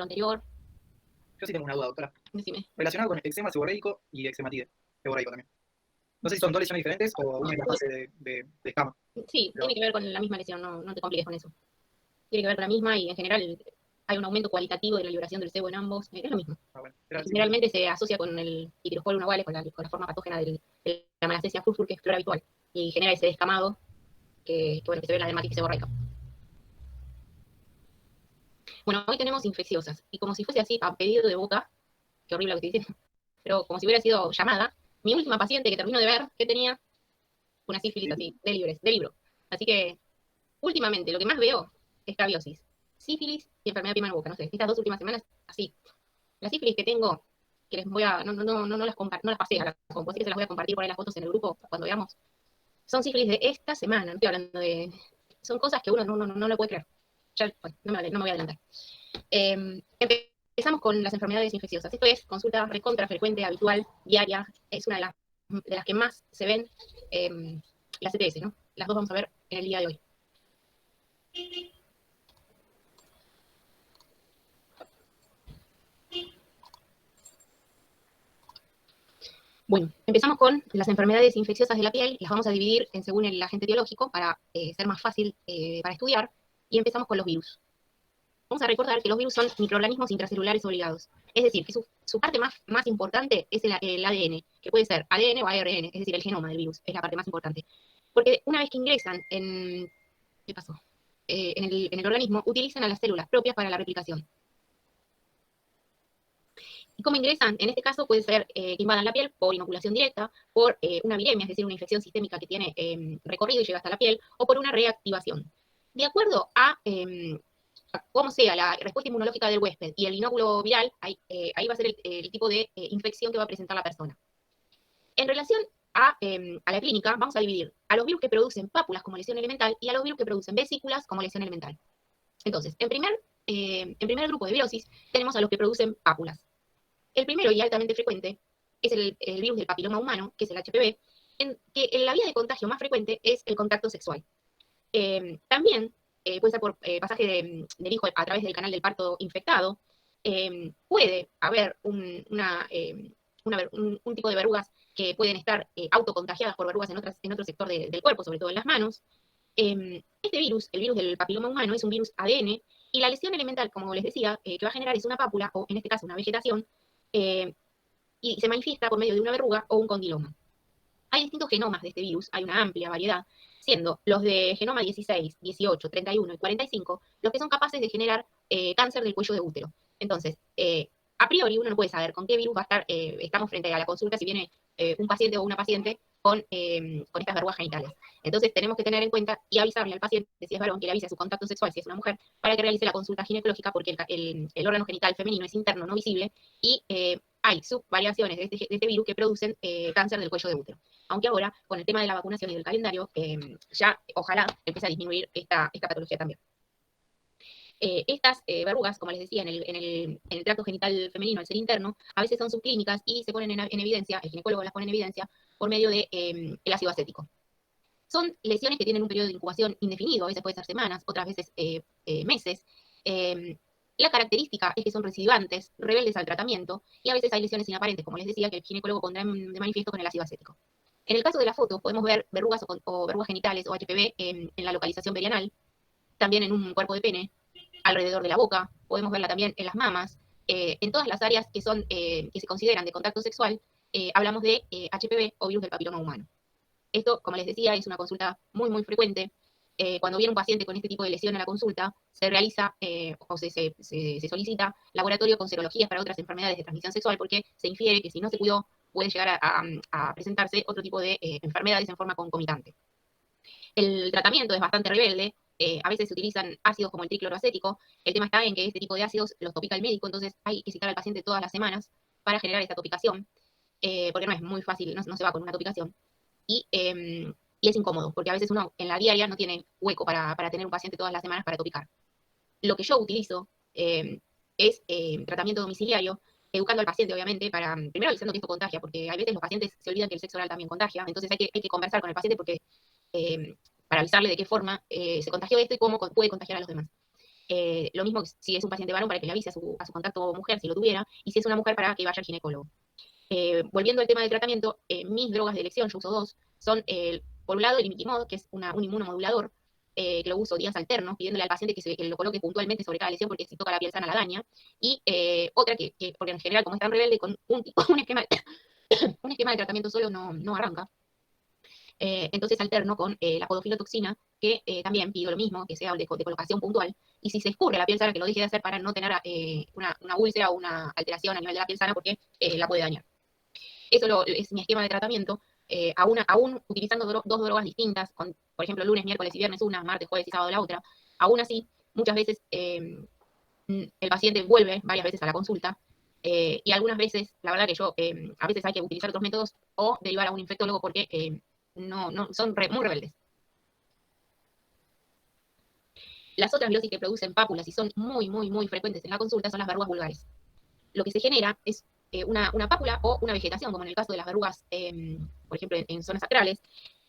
anterior. Yo sí tengo una duda, doctora. Decime. Relacionado con eczema seborreico y eczematide. Seborreico también. No sé si son dos lesiones diferentes o una es la fase de escama. Sí, Pero, tiene que ver con la misma lesión, no te compliques con eso. Tiene que ver con la misma y en general hay un aumento cualitativo de la liberación del sebo en ambos. Es lo mismo. bueno, Generalmente se asocia con el Pitirospora unuavale, con la forma patógena de la malacesia furfur, que es flora habitual, y genera ese descamado que se ve en la dermatitis seborreica. Bueno, hoy tenemos infecciosas, y como si fuese así, a pedido de boca, qué horrible lo que estoy diciendo, pero como si hubiera sido llamada, mi última paciente que termino de ver, ¿qué tenía? Una sífilis así, de libro. Así que, últimamente, lo que más veo es escabiosis, sífilis y enfermedad de piel boca, no sé, estas 2 últimas semanas, así. La sífilis que tengo, que les voy a, no las pasé a la compo, así que se las voy a compartir por ahí las fotos en el grupo cuando veamos. Son sífilis de esta semana, no estoy hablando de... Son cosas que uno no lo puede creer. Ya, bueno, no me voy a adelantar. Empezamos con las enfermedades infecciosas. Esto es consulta recontra frecuente, habitual, diaria. Es una de las que más se ven, las CTS, ¿no? Las dos vamos a ver en el día de hoy. Bueno, empezamos con las enfermedades infecciosas de la piel. Las vamos a dividir según el agente etiológico para ser más fácil para estudiar. Y empezamos con los virus. Vamos a recordar que los virus son microorganismos intracelulares obligados. Es decir, que su parte más importante es el ADN, que puede ser ADN o ARN, es decir, el genoma del virus, es la parte más importante. Porque una vez que ingresan en... ¿Qué pasó? En el organismo, utilizan a las células propias para la replicación. ¿Y cómo ingresan? En este caso puede ser que invadan la piel por inoculación directa, por una viremia, es decir, una infección sistémica que tiene recorrido y llega hasta la piel, o por una reactivación. De acuerdo a cómo sea la respuesta inmunológica del huésped y el inóculo viral, ahí va a ser el tipo de infección que va a presentar la persona. En relación a la clínica, vamos a dividir a los virus que producen pápulas como lesión elemental y a los virus que producen vesículas como lesión elemental. Entonces, en primer grupo de virosis tenemos a los que producen pápulas. El primero y altamente frecuente es el virus del papiloma humano, que es el HPV, que la vía de contagio más frecuente es el contacto sexual. También puede ser por pasaje del hijo a través del canal del parto infectado. Puede haber un tipo de verrugas que pueden estar autocontagiadas por verrugas en otro sector del cuerpo, sobre todo en las manos. Este virus, el virus del papiloma humano, es un virus ADN, y la lesión elemental, como les decía, que va a generar es una pápula, o en este caso una vegetación, y se manifiesta por medio de una verruga o un condiloma. Hay distintos genomas de este virus, hay una amplia variedad, siendo los de genoma 16, 18, 31 y 45 los que son capaces de generar cáncer del cuello de útero. Entonces, a priori uno no puede saber con qué virus va a estar, estamos frente a la consulta si viene un paciente o una paciente con estas verrugas genitales. Entonces tenemos que tener en cuenta y avisarle al paciente, si es varón, que le avise a su contacto sexual, si es una mujer, para que realice la consulta ginecológica, porque el órgano genital femenino es interno, no visible, y hay subvariaciones de este virus que producen cáncer del cuello de útero. Aunque ahora, con el tema de la vacunación y del calendario, ya ojalá empiece a disminuir esta patología también. Estas verrugas, como les decía, en el tracto genital femenino, al ser interno, a veces son subclínicas y se ponen en evidencia, el ginecólogo las pone en evidencia, por medio del ácido acético. Son lesiones que tienen un periodo de incubación indefinido, a veces puede ser semanas, otras veces meses. La característica es que son recidivantes, rebeldes al tratamiento, y a veces hay lesiones inaparentes, como les decía, que el ginecólogo pondrá de manifiesto con el ácido acético. En el caso de la foto, podemos ver verrugas o verrugas genitales o HPV en la localización perianal, también en un cuerpo de pene, alrededor de la boca, podemos verla también en las mamas, en todas las áreas que se consideran de contacto sexual, hablamos de HPV o virus del papiloma humano. Esto, como les decía, es una consulta muy, muy frecuente. Cuando viene un paciente con este tipo de lesión a la consulta, se realiza o se solicita laboratorio con serologías para otras enfermedades de transmisión sexual, porque se infiere que si no se cuidó, puede llegar a presentarse otro tipo de enfermedades en forma concomitante. El tratamiento es bastante rebelde. A veces se utilizan ácidos como el tricloroacético. El tema está en que este tipo de ácidos los topica el médico, entonces hay que citar al paciente todas las semanas para generar esta topicación, porque no es muy fácil, no se va con una topicación. Y es incómodo, porque a veces uno en la diaria no tiene hueco para tener un paciente todas las semanas para topicar. Lo que yo utilizo es tratamiento domiciliario, educando al paciente, obviamente, primero avisando que esto contagia, porque a veces los pacientes se olvidan que el sexo oral también contagia, entonces hay que conversar con el paciente porque, para avisarle de qué forma se contagió esto y cómo puede contagiar a los demás. Lo mismo si es un paciente varón para que le avise a su contacto mujer si lo tuviera, y si es una mujer para que vaya al ginecólogo. Volviendo al tema del tratamiento, mis drogas de elección, yo uso dos, son por un lado el imiquimod, que es un inmunomodulador, que lo uso días alternos, pidiéndole al paciente que lo coloque puntualmente sobre cada lesión, porque si toca la piel sana la daña, y otra porque en general, como es tan rebelde, con un esquema, un esquema de tratamiento solo no arranca. Entonces alterno con la podofilotoxina, que también pido lo mismo, que sea de colocación puntual, y si se escurre la piel sana, que lo deje de hacer para no tener una úlcera o una alteración a nivel de la piel sana, porque la puede dañar. Eso es mi esquema de tratamiento, aún utilizando dos drogas distintas, por ejemplo, lunes, miércoles y viernes una, martes, jueves y sábado la otra. Aún así, muchas veces el paciente vuelve varias veces a la consulta, y algunas veces, la verdad que yo, a veces hay que utilizar otros métodos o derivar a un infectólogo porque son muy rebeldes. Las otras virosis que producen pápulas y son muy frecuentes en la consulta son las verrugas vulgares. Lo que se genera es una pápula o una vegetación, como en el caso de las verrugas, por ejemplo, en zonas sacrales,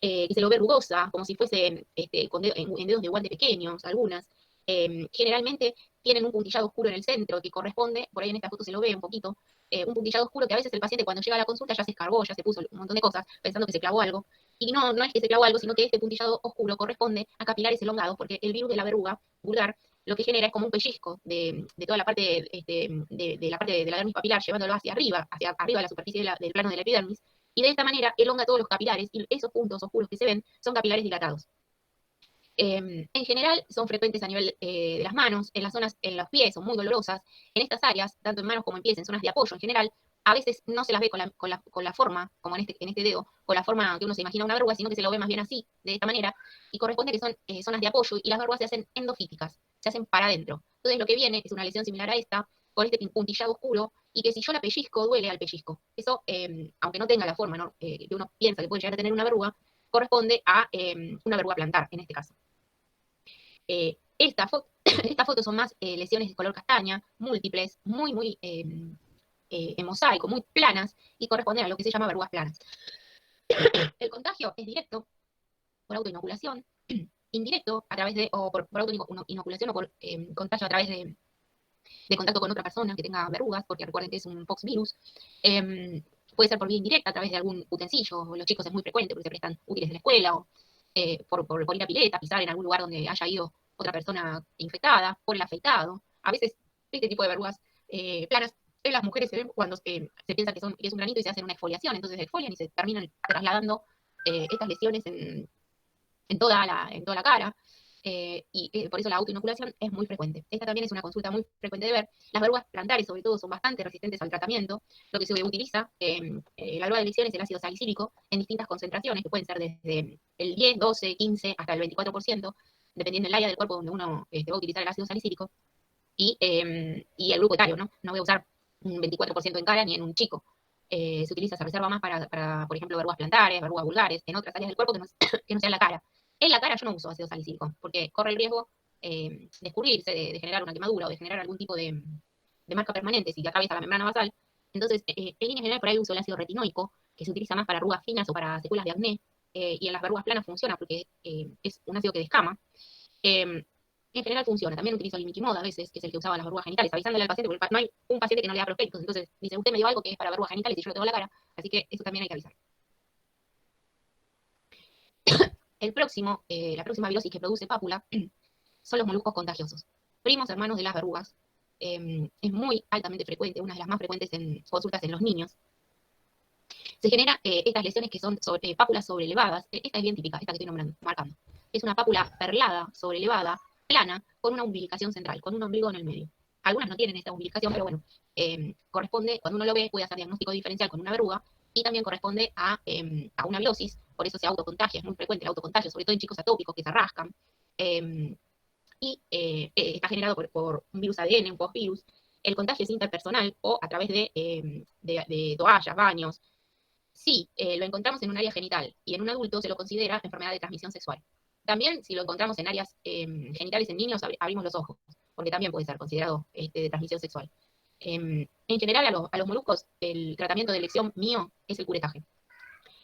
que se lo ve rugosa, como si fuese en dedos de guante pequeños, algunas. Generalmente tienen un puntillado oscuro en el centro que corresponde, por ahí en esta foto se lo ve un poquito, un puntillado oscuro que a veces el paciente cuando llega a la consulta ya se escarbó, ya se puso un montón de cosas, pensando que se clavó algo. Y no es que se clavó algo, sino que este puntillado oscuro corresponde a capilares elongados, porque el virus de la verruga vulgar lo que genera es como un pellizco de toda la parte de la parte de la dermis papilar, llevándolo hacia arriba de la superficie del plano de la epidermis, y de esta manera elonga todos los capilares, y esos puntos oscuros que se ven son capilares dilatados. En general son frecuentes a nivel de las manos, en los pies son muy dolorosas. En estas áreas, tanto en manos como en pies, en zonas de apoyo en general, a veces no se las ve con la forma, como en este dedo, con la forma que uno se imagina una verruga, sino que se lo ve más bien así, de esta manera, y corresponde que son zonas de apoyo, y las verrugas se hacen endofíticas, se hacen para adentro. Entonces lo que viene es una lesión similar a esta, con este puntillado oscuro, y que si yo la pellizco, duele al pellizco. Eso, aunque no tenga la forma, ¿no? Que uno piensa que puede llegar a tener una verruga, corresponde a una verruga plantar, en este caso. Estas fotos son más lesiones de color castaña, múltiples, muy en mosaico, muy planas, y corresponden a lo que se llama verrugas planas. El contagio es directo por autoinoculación, indirecto a través de, o por autoinoculación o por contagio a través de contacto con otra persona que tenga verrugas, porque recuerden que es un poxvirus. Puede ser por vía indirecta a través de algún utensilio, los chicos es muy frecuente porque se prestan útiles de la escuela, o por ir a pileta, pisar en algún lugar donde haya ido otra persona infectada, por el afeitado. A veces este tipo de verrugas planas en las mujeres se ven cuando se piensa que es un granito y se hacen una exfoliación, entonces exfolian y se terminan trasladando estas lesiones en toda la cara. Y por eso la autoinoculación es muy frecuente. Esta también es una consulta muy frecuente de ver. Las verrugas plantares, sobre todo, son bastante resistentes al tratamiento. Lo que se utiliza, la droga de elección es el ácido salicílico en distintas concentraciones, que pueden ser desde el 10, 12, 15 hasta el 24%, dependiendo del área del cuerpo donde uno va a utilizar el ácido salicílico, y el grupo etario, ¿no? No voy a usar un 24% en cara ni en un chico. Se utiliza, se reserva más para, por ejemplo, verrugas plantares, verrugas vulgares, en otras áreas del cuerpo que no sea en la cara. En la cara yo no uso ácido salicílico, porque corre el riesgo de escurrirse, de generar una quemadura o de generar algún tipo de marca permanente si atraviesa la membrana basal. Entonces, en línea general, por ahí uso el ácido retinoico, que se utiliza más para arrugas finas o para secuelas de acné, y en las verrugas planas funciona porque es un ácido que descama. En general funciona. También utilizo el imiquimod a veces, que es el que usaba las verrugas genitales, avisándole al paciente, porque no hay un paciente que no le da prospectos. Entonces dice, usted me dio algo que es para verrugas genitales y yo lo tengo en la cara, así que eso también hay que avisar. La próxima virosis que produce pápula son los moluscos contagiosos. Primos hermanos de las verrugas. Es muy altamente frecuente, una de las más frecuentes en consultas en los niños. Se generan estas lesiones que son pápulas sobrelevadas. Esta es bien típica, esta que estoy marcando. Es una pápula perlada, sobrelevada, plana, con una umbilicación central, con un ombligo en el medio. Algunas no tienen esta umbilicación, pero bueno, corresponde, cuando uno lo ve, puede hacer diagnóstico diferencial con una verruga, y también corresponde a una virosis, por eso se autocontagia, es muy frecuente el autocontagio, sobre todo en chicos atópicos que se rascan, y está generado por un virus ADN, un postvirus. El contagio es interpersonal o a través de toallas, baños. Si lo encontramos en un área genital y en un adulto, se lo considera enfermedad de transmisión sexual. También, si lo encontramos en áreas genitales en niños, abrimos los ojos, porque también puede ser considerado de transmisión sexual. En general, a los moluscos, el tratamiento de elección mío es el curetaje.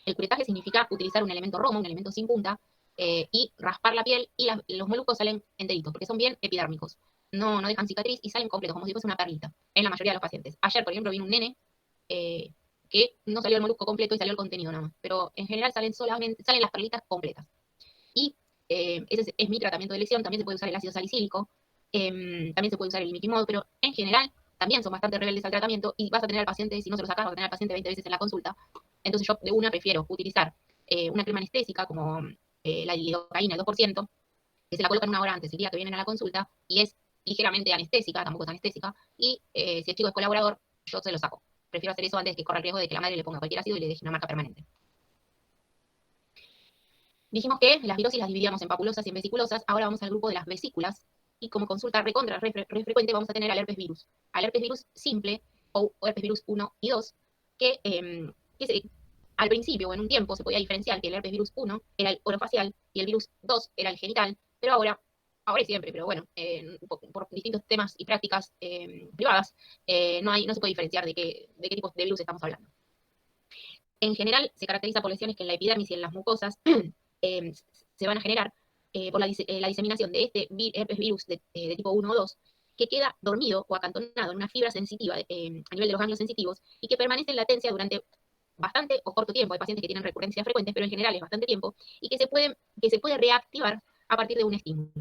El curetaje significa utilizar un elemento romo, un elemento sin punta, y raspar la piel, y los moluscos salen enteritos, porque son bien epidérmicos. no dejan cicatriz y salen completos, como si fuese una perlita, en la mayoría de los pacientes. Ayer, por ejemplo, vino un nene que no salió el molusco completo y salió el contenido nada más, pero en general salen las perlitas completas. Y ese es mi tratamiento de lesión. También se puede usar el ácido salicílico, también se puede usar el imiquimod, pero en general también son bastante rebeldes al tratamiento y vas a tener al paciente, si no se lo sacas, vas a tener al paciente 20 veces en la consulta. Entonces yo de una prefiero utilizar una crema anestésica como la lidocaína, el 2%, que se la colocan una hora antes, el día que vienen a la consulta, y es ligeramente anestésica, tampoco es anestésica, y si el chico es colaborador, yo se lo saco. Prefiero hacer eso antes que correr el riesgo de que la madre le ponga cualquier ácido y le deje una marca permanente. Dijimos que las virosis las dividíamos en papulosas y en vesiculosas. Ahora vamos al grupo de las vesículas. Y como consulta re frecuente vamos a tener al herpes virus. Al herpes virus simple o herpes virus 1 y 2, que al principio o en un tiempo se podía diferenciar que el herpes virus 1 era el orofacial y el virus 2 era el genital, pero ahora y siempre, pero bueno, por distintos temas y prácticas privadas, no se puede diferenciar de qué tipos de virus estamos hablando. En general, se caracteriza por lesiones que en la epidermis y en las mucosas se van a generar por la diseminación de este herpes virus de tipo 1 o 2, que queda dormido o acantonado en una fibra sensitiva a nivel de los ganglios sensitivos y que permanece en latencia durante bastante o corto tiempo. Hay pacientes que tienen recurrencias frecuentes, pero en general es bastante tiempo, y que se puede reactivar a partir de un estímulo.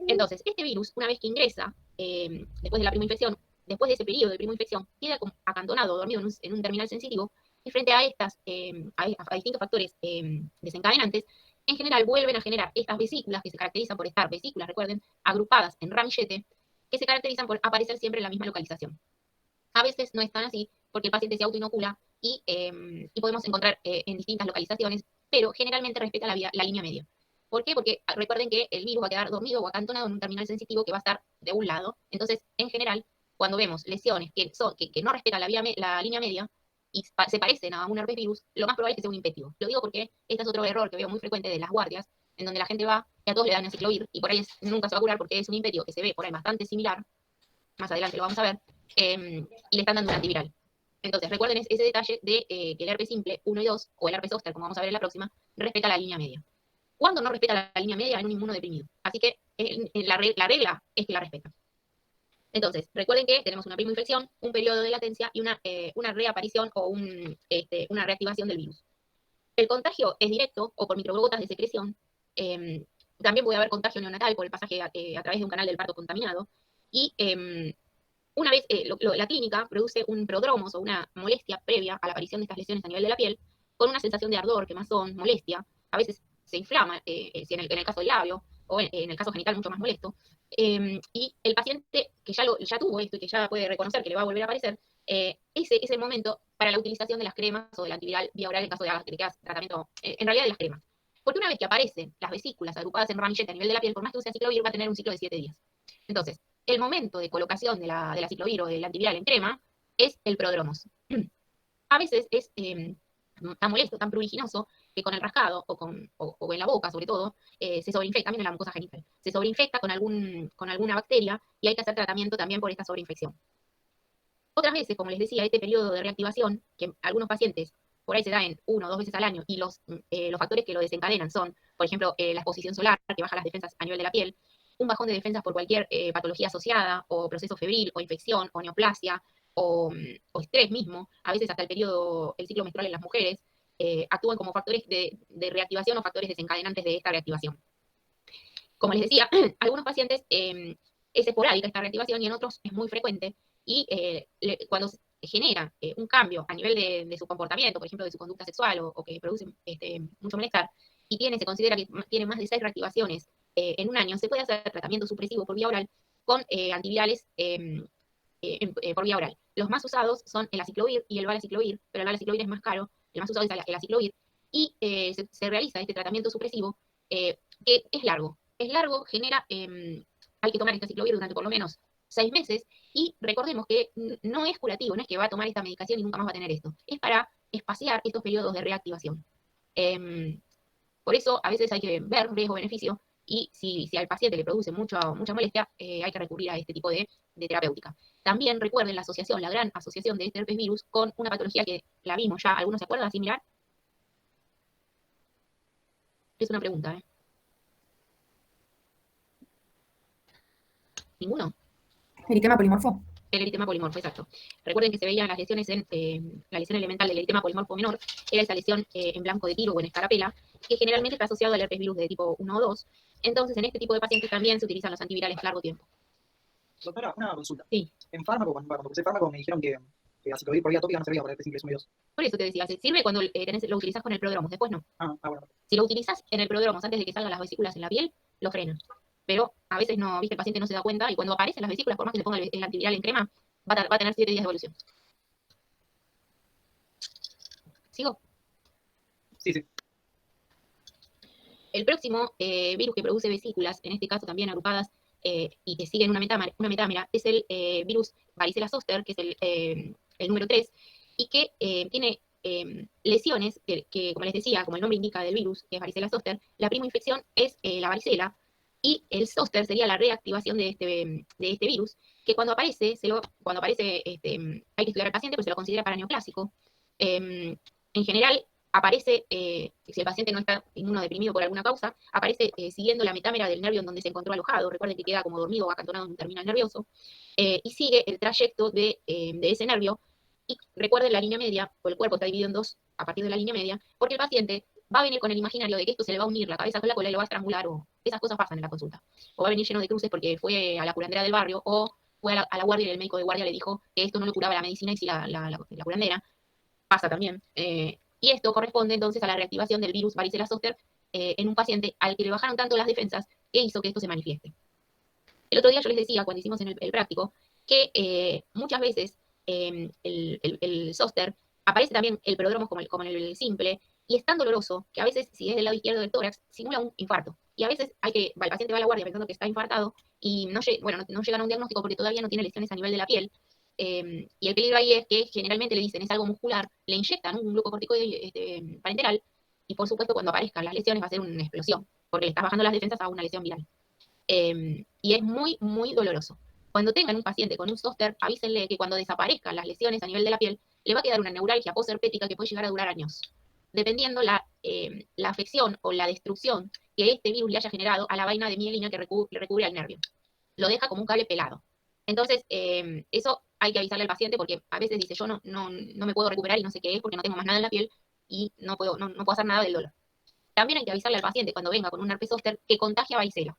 Entonces, este virus, una vez que ingresa, después de la primoinfección, después de ese periodo de primoinfección, queda acantonado, dormido en un terminal sensitivo, y frente a a distintos factores desencadenantes, en general vuelven a generar estas vesículas que se caracterizan por estar, vesículas, recuerden, agrupadas en ramillete, que se caracterizan por aparecer siempre en la misma localización. A veces no es tan así, porque el paciente se autoinocula y podemos encontrar en distintas localizaciones, pero generalmente respeta la línea media. ¿Por qué? Porque recuerden que el virus va a quedar dormido o acantonado en un terminal sensitivo que va a estar de un lado. Entonces, en general, cuando vemos lesiones que no respetan la línea media y se parecen a un herpes virus, lo más probable es que sea un impetigo. Lo digo porque este es otro error que veo muy frecuente de las guardias, en donde la gente va y a todos le dan aciclovir y por ahí nunca se va a curar porque es un impetigo que se ve por ahí bastante similar. Más adelante lo vamos a ver. Y le están dando un antiviral. Entonces, recuerden ese detalle de que el herpes simple 1 y 2, o el herpes zóster, como vamos a ver en la próxima, respeta la línea media. Cuando no respeta la línea media, es un inmunodeprimido. Así que la regla es que la respeta. Entonces, recuerden que tenemos una primoinfección, un periodo de latencia y una reaparición o una reactivación del virus. El contagio es directo o por microgotas de secreción. También puede haber contagio neonatal por el pasaje a través de un canal del parto contaminado. Y una vez la clínica produce un prodromos o una molestia previa a la aparición de estas lesiones a nivel de la piel, con una sensación de ardor, quemazón, molestia. A veces se inflama, si en el caso del labio, o en el caso genital mucho más molesto. Y el paciente que ya tuvo esto y que ya puede reconocer que le va a volver a aparecer, ese es el momento para la utilización de las cremas o del antiviral vía oral en caso de que hagas tratamiento, en realidad de las cremas. Porque una vez que aparecen las vesículas agrupadas en ramillete a nivel de la piel, por más que use aciclovir, va a tener un ciclo de 7 días. Entonces, el momento de colocación de la aciclovir o del antiviral en crema es el prodromos. A veces es tan molesto, tan pruriginoso, que con el rascado o en la boca, sobre todo, se sobreinfecta, también en la mucosa genital, se sobreinfecta con alguna bacteria y hay que hacer tratamiento también por esta sobreinfección. Otras veces, como les decía, este periodo de reactivación, que algunos pacientes por ahí se da en 1 o 2 veces al año, y los factores que lo desencadenan son, por ejemplo, la exposición solar, que baja las defensas a nivel de la piel, un bajón de defensas por cualquier patología asociada, o proceso febril, o infección, o neoplasia, o estrés mismo. A veces hasta el ciclo menstrual en las mujeres, actúan como factores de reactivación o factores desencadenantes de esta reactivación. Como les decía, algunos pacientes es esporádica esta reactivación y en otros es muy frecuente. Y cuando se genera un cambio a nivel de su comportamiento, por ejemplo, de su conducta sexual o que produce mucho malestar, y se considera que tiene más de 6 reactivaciones en un año, se puede hacer tratamiento supresivo por vía oral con antivirales por vía oral. Los más usados son el aciclovir y el valaciclovir, pero el valaciclovir es más caro, el más usado es el aciclovir, y se realiza este tratamiento supresivo que es largo, genera, hay que tomar este aciclovir durante por lo menos 6 meses, y recordemos que no es curativo, no es que va a tomar esta medicación y nunca más va a tener esto, es para espaciar estos periodos de reactivación. Por eso a veces hay que ver riesgo-beneficio, y si al paciente le produce mucha molestia, hay que recurrir a este tipo de terapéutica. También recuerden la asociación, la gran asociación de este herpes virus con una patología que la vimos ya, ¿algunos se acuerdan similar? Es una pregunta, ¿Ninguno? Eritema polimorfo. El eritema polimorfo, exacto. Recuerden que se veían las lesiones en la lesión elemental del eritema polimorfo menor, era esa lesión en blanco de tiro o en escarapela, que generalmente está asociado al herpes virus de tipo 1 o 2. Entonces, en este tipo de pacientes también se utilizan los antivirales largo tiempo. Doctora, una consulta. Sí. En fármaco, cuando usé fármaco me dijeron que aciclovir por vía tópica no servía para herpes simple 1 y 2. Por eso te decía, se sirve cuando lo utilizas con el prodromos, después no. Bueno. Si lo utilizas en el prodromos antes de que salgan las vesículas en la piel, lo frenan. Pero a veces no, viste, el paciente no se da cuenta y cuando aparecen las vesículas, por más que se ponga el antiviral en crema, va a tener 7 días de evolución. ¿Sigo? Sí. El próximo virus que produce vesículas, en este caso también agrupadas y que siguen una metámera, es el virus varicela zoster, que es el número 3, y que tiene lesiones que, como les decía, como el nombre indica del virus, que es varicela zoster, la prima infección es la varicela, y el zoster sería la reactivación de este virus, que cuando aparece, hay que estudiar al paciente, pero se lo considera para neoplásico. En general, aparece, si el paciente no está inmunodeprimido por alguna causa, aparece siguiendo la metámera del nervio en donde se encontró alojado. Recuerden que queda como dormido o acantonado en un terminal nervioso, y sigue el trayecto de ese nervio. Y recuerden la línea media, o el cuerpo está dividido en dos a partir de la línea media, porque el paciente va a venir con el imaginario de que esto se le va a unir la cabeza con la cola y lo va a estrangular, o esas cosas pasan en la consulta. O va a venir lleno de cruces porque fue a la curandera del barrio, o fue a la guardia y el médico de guardia le dijo que esto no lo curaba la medicina y sí la curandera. Pasa también. Y esto corresponde entonces a la reactivación del virus varicela zoster en un paciente al que le bajaron tanto las defensas que hizo que esto se manifieste. El otro día yo les decía, cuando hicimos en el práctico, que muchas veces el zoster aparece también el prodromo como el simple, y es tan doloroso que a veces, si es del lado izquierdo del tórax, simula un infarto. Y a veces el paciente va a la guardia pensando que está infartado y no llegan a un diagnóstico porque todavía no tiene lesiones a nivel de la piel. Y el peligro ahí es que generalmente le dicen es algo muscular, le inyectan un glucocorticoide parenteral y por supuesto cuando aparezcan las lesiones va a ser una explosión, porque le estás bajando las defensas a una lesión viral. Y es muy, muy doloroso. Cuando tengan un paciente con un zóster, avísenle que cuando desaparezcan las lesiones a nivel de la piel, le va a quedar una neuralgia posherpética que puede llegar a durar años, dependiendo la afección o la destrucción que este virus le haya generado a la vaina de mielina que recubre al nervio. Lo deja como un cable pelado. Entonces, eso hay que avisarle al paciente porque a veces dice, yo no me puedo recuperar y no sé qué es porque no tengo más nada en la piel y no puedo hacer nada del dolor. También hay que avisarle al paciente cuando venga con un herpes zóster que contagia varicela.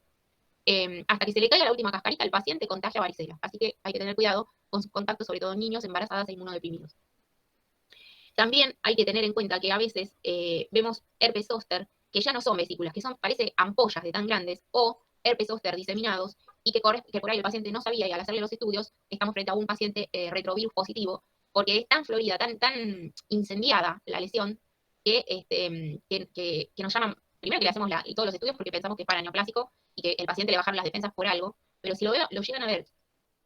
Hasta que se le caiga la última cascarita, el paciente contagia varicela. Así que hay que tener cuidado con sus contactos, sobre todo en niños, embarazadas e inmunodeprimidos. También hay que tener en cuenta que a veces vemos herpes zóster que ya no son vesículas, que parece ampollas de tan grandes, o herpes zóster diseminados, y que por ahí el paciente no sabía, y al hacerle los estudios estamos frente a un paciente retrovirus positivo, porque es tan florida, tan incendiada la lesión, que nos llaman, primero que le hacemos todos los estudios porque pensamos que es para neoplásico y que el paciente le bajaron las defensas por algo, pero si lo llegan a ver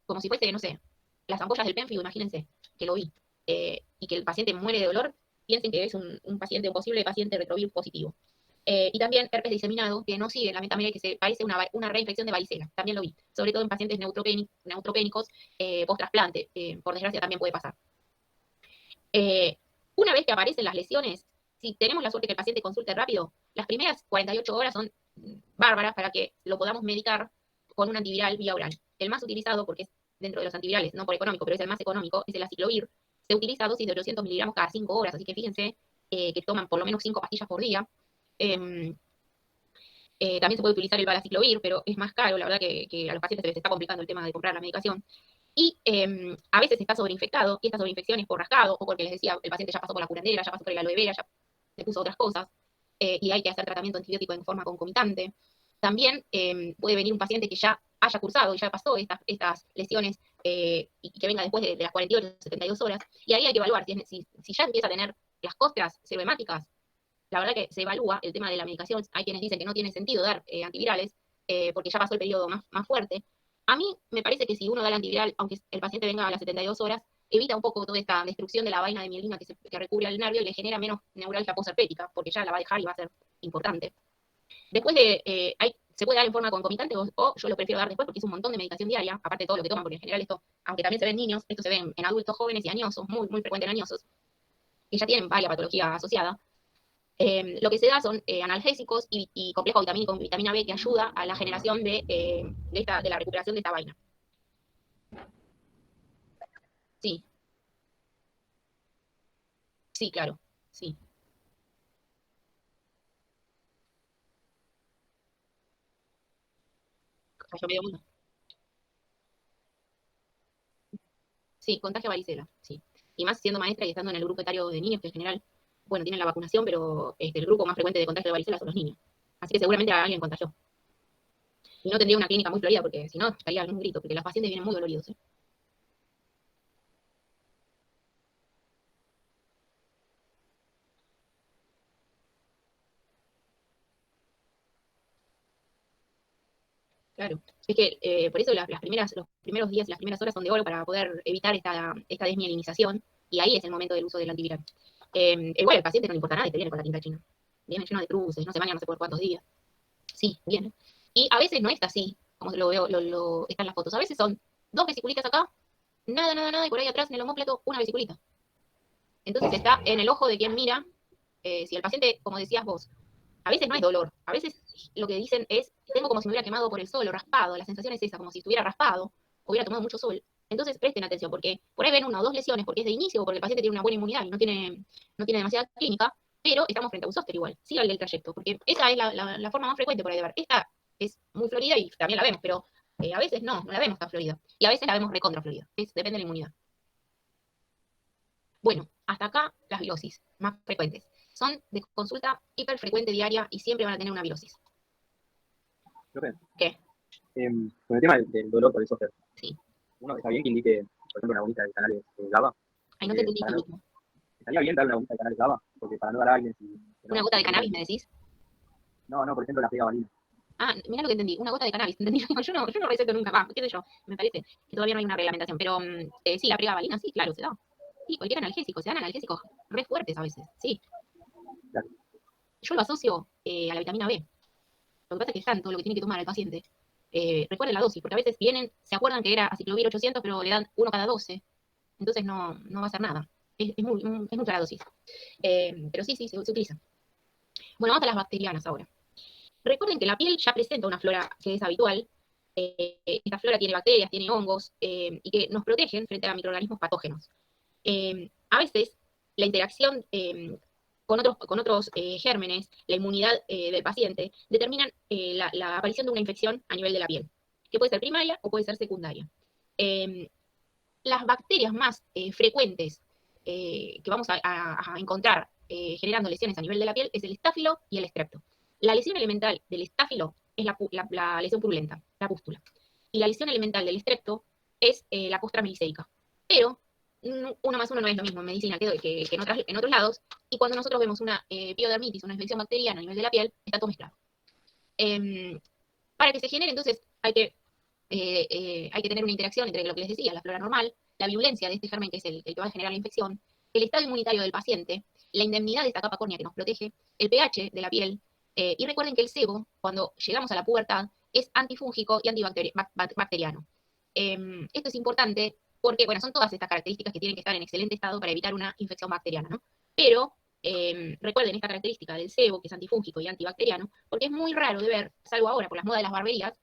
como si fuese, no sé, las ampollas del Penfield, imagínense, que lo vi, y que el paciente muere de dolor, piensen que es un posible paciente retrovirus positivo. Y también herpes diseminado, que no sigue la metamera y que se parece una reinfección de varicela, también lo vi, sobre todo en pacientes neutropénicos post-trasplante, por desgracia también puede pasar. Una vez que aparecen las lesiones, si tenemos la suerte que el paciente consulte rápido, las primeras 48 horas son bárbaras para que lo podamos medicar con un antiviral vía oral. El más utilizado, porque es dentro de los antivirales, no por económico, pero es el más económico, es el aciclovir. Se utiliza a dosis de 800 miligramos cada 5 horas, así que fíjense que toman por lo menos 5 pastillas por día. También se puede utilizar el valaciclovir, pero es más caro, la verdad que a los pacientes se les está complicando el tema de comprar la medicación. Y a veces está sobreinfectado, y esta sobreinfección es por rascado, o porque les decía, el paciente ya pasó por la curandera, ya pasó por el aloe vera, ya se puso otras cosas, y hay que hacer tratamiento antibiótico en forma concomitante. También puede venir un paciente que ya haya cursado y ya pasó estas lesiones y que venga después de las 48, 72 horas, y ahí hay que evaluar si ya empieza a tener las costras serohemáticas. La verdad que se evalúa el tema de la medicación. Hay quienes dicen que no tiene sentido dar antivirales porque ya pasó el periodo más fuerte. A mí me parece que si uno da el antiviral, aunque el paciente venga a las 72 horas, evita un poco toda esta destrucción de la vaina de mielina que recubre al nervio y le genera menos neuralgia posherpética, porque ya la va a dejar y va a ser importante. Después se puede dar en forma concomitante o yo lo prefiero dar después porque es un montón de medicación diaria, aparte de todo lo que toman, porque en general esto, aunque también se ve en niños, esto se ve en adultos jóvenes y añosos, muy, muy frecuente en añosos, que ya tienen varias patología asociada. Lo que se da son analgésicos y complejo vitamínico con vitamina B que ayuda a la generación de la recuperación de esta vaina. Sí, sí, claro, sí. Cayó medio mundo. Sí, contagia varicela, sí. Y más siendo maestra y estando en el grupo etario de niños, que en general, bueno, tienen la vacunación, pero el grupo más frecuente de contagio de varicela son los niños. Así que seguramente a alguien contagió. Y no tendría una clínica muy florida, porque si no, estaría algún grito, porque los pacientes vienen muy doloridos, ¿eh? Claro. Es que por eso los primeros días y las primeras horas son de oro para poder evitar esta desmielinización, y ahí es el momento del uso del antiviral. Igual al paciente no le importa nada y te viene con la tinta china. Viene lleno de cruces, no se baña no sé por cuántos días. Sí, viene. Y a veces no está así, como lo veo, están las fotos. A veces son 2 vesiculitas acá, nada, nada, nada, y por ahí atrás en el omóplato una vesiculita. Entonces está en el ojo de quien mira. Si el paciente, como decías vos, a veces no es dolor, a veces lo que dicen es, tengo como si me hubiera quemado por el sol o raspado, la sensación es esa, como si estuviera raspado, o hubiera tomado mucho sol. Entonces presten atención, porque por ahí ven 1 o 2 lesiones, porque es de inicio, o porque el paciente tiene una buena inmunidad y no tiene demasiada clínica, pero estamos frente a un zóster igual, síganle el trayecto, porque esa es la forma más frecuente por ahí de ver. Esta es muy florida y también la vemos, pero a veces no la vemos tan florida. Y a veces la vemos recontra florida, depende de la inmunidad. Bueno, hasta acá las virosis más frecuentes. Son de consulta hiperfrecuente diaria y siempre van a tener una virosis. Profe, ¿Qué? con el tema del dolor por el software, Sí. uno está bien que indique, por ejemplo, una bonita de canales GABA, Ahí no te porque entendí, Filipe. estaría bien darle una bonita de canales GABA, porque para no dar a alguien que ¿Una no, gota de cannabis, me decís? no, por ejemplo, la pregabalina. Ah, mira lo que entendí. Una gota de cannabis. ¿Entendí? Yo no receto nunca. Qué sé yo. Me parece que todavía no hay una reglamentación. Pero sí, la pregabalina, sí, claro, se da. Sí, cualquier analgésico. Se dan analgésicos re fuertes a veces. Sí. Claro. Yo lo asocio a la vitamina B. Lo que pasa es que es tanto lo que tiene que tomar el paciente. Recuerden la dosis, porque a veces vienen, se acuerdan que era aciclovir 800, pero le dan 1 cada 12. Entonces no va a hacer nada. Es mucha la dosis. Pero sí, se utiliza. Bueno, vamos a las bacterianas ahora. Recuerden que la piel ya presenta una flora que es habitual. Esta flora tiene bacterias, tiene hongos, y que nos protegen frente a microorganismos patógenos. A veces, la interacción con otros gérmenes, la inmunidad del paciente, determinan la aparición de una infección a nivel de la piel, que puede ser primaria o puede ser secundaria. Eh, las bacterias más frecuentes que vamos a encontrar generando lesiones a nivel de la piel es el estáfilo y el estrepto. La lesión elemental del estáfilo es la lesión purulenta, la pústula. Y la lesión elemental del estrepto es la costra melisérica. Pero 1 más 1 no es lo mismo en medicina que en otros lados. Y cuando nosotros vemos una piodermitis, una infección bacteriana a nivel de la piel, está todo mezclado. Para que se genere, entonces, hay que tener una interacción entre lo que les decía, la flora normal, la virulencia de este germen que es el que va a generar la infección, el estado inmunitario del paciente, la indemnidad de esta capa córnea que nos protege, el pH de la piel, y recuerden que el sebo, cuando llegamos a la pubertad, es antifúngico y antibacteriano. Esto es importante porque, bueno, son todas estas características que tienen que estar en excelente estado para evitar una infección bacteriana, ¿no? Pero recuerden esta característica del sebo, que es antifúngico y antibacteriano, porque es muy raro de ver, salvo ahora por las modas de las barberías,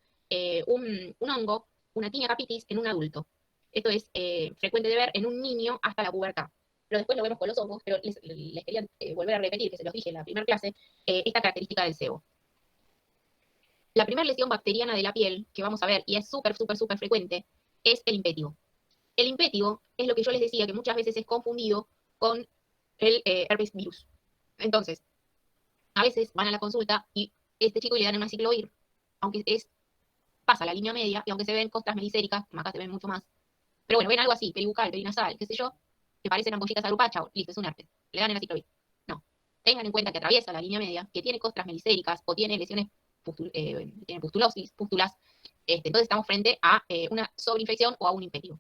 un hongo, una tinea capitis en un adulto. Esto es frecuente de ver en un niño hasta la pubertad. Pero después lo vemos con los hongos, pero les quería volver a repetir, que se los dije en la primera clase, esta característica del sebo. La primera lesión bacteriana de la piel que vamos a ver, y es súper, súper, súper frecuente, es el impétigo. El impétigo es lo que yo les decía, que muchas veces es confundido con el herpes virus. Entonces, a veces van a la consulta y este chico le dan una ciclovir, aunque pasa la línea media, y aunque se ven costras meliséricas, como acá se ven mucho más, pero bueno, ven algo así, peribucal, perinasal, qué sé yo, que parecen ampollitas agrupadas, chao, listo, es un herpes. Le dan el aciclovir. No. Tengan en cuenta que atraviesa la línea media, que tiene costras meliséricas o tiene lesiones, tiene pústulas, entonces estamos frente a una sobreinfección o a un impétigo.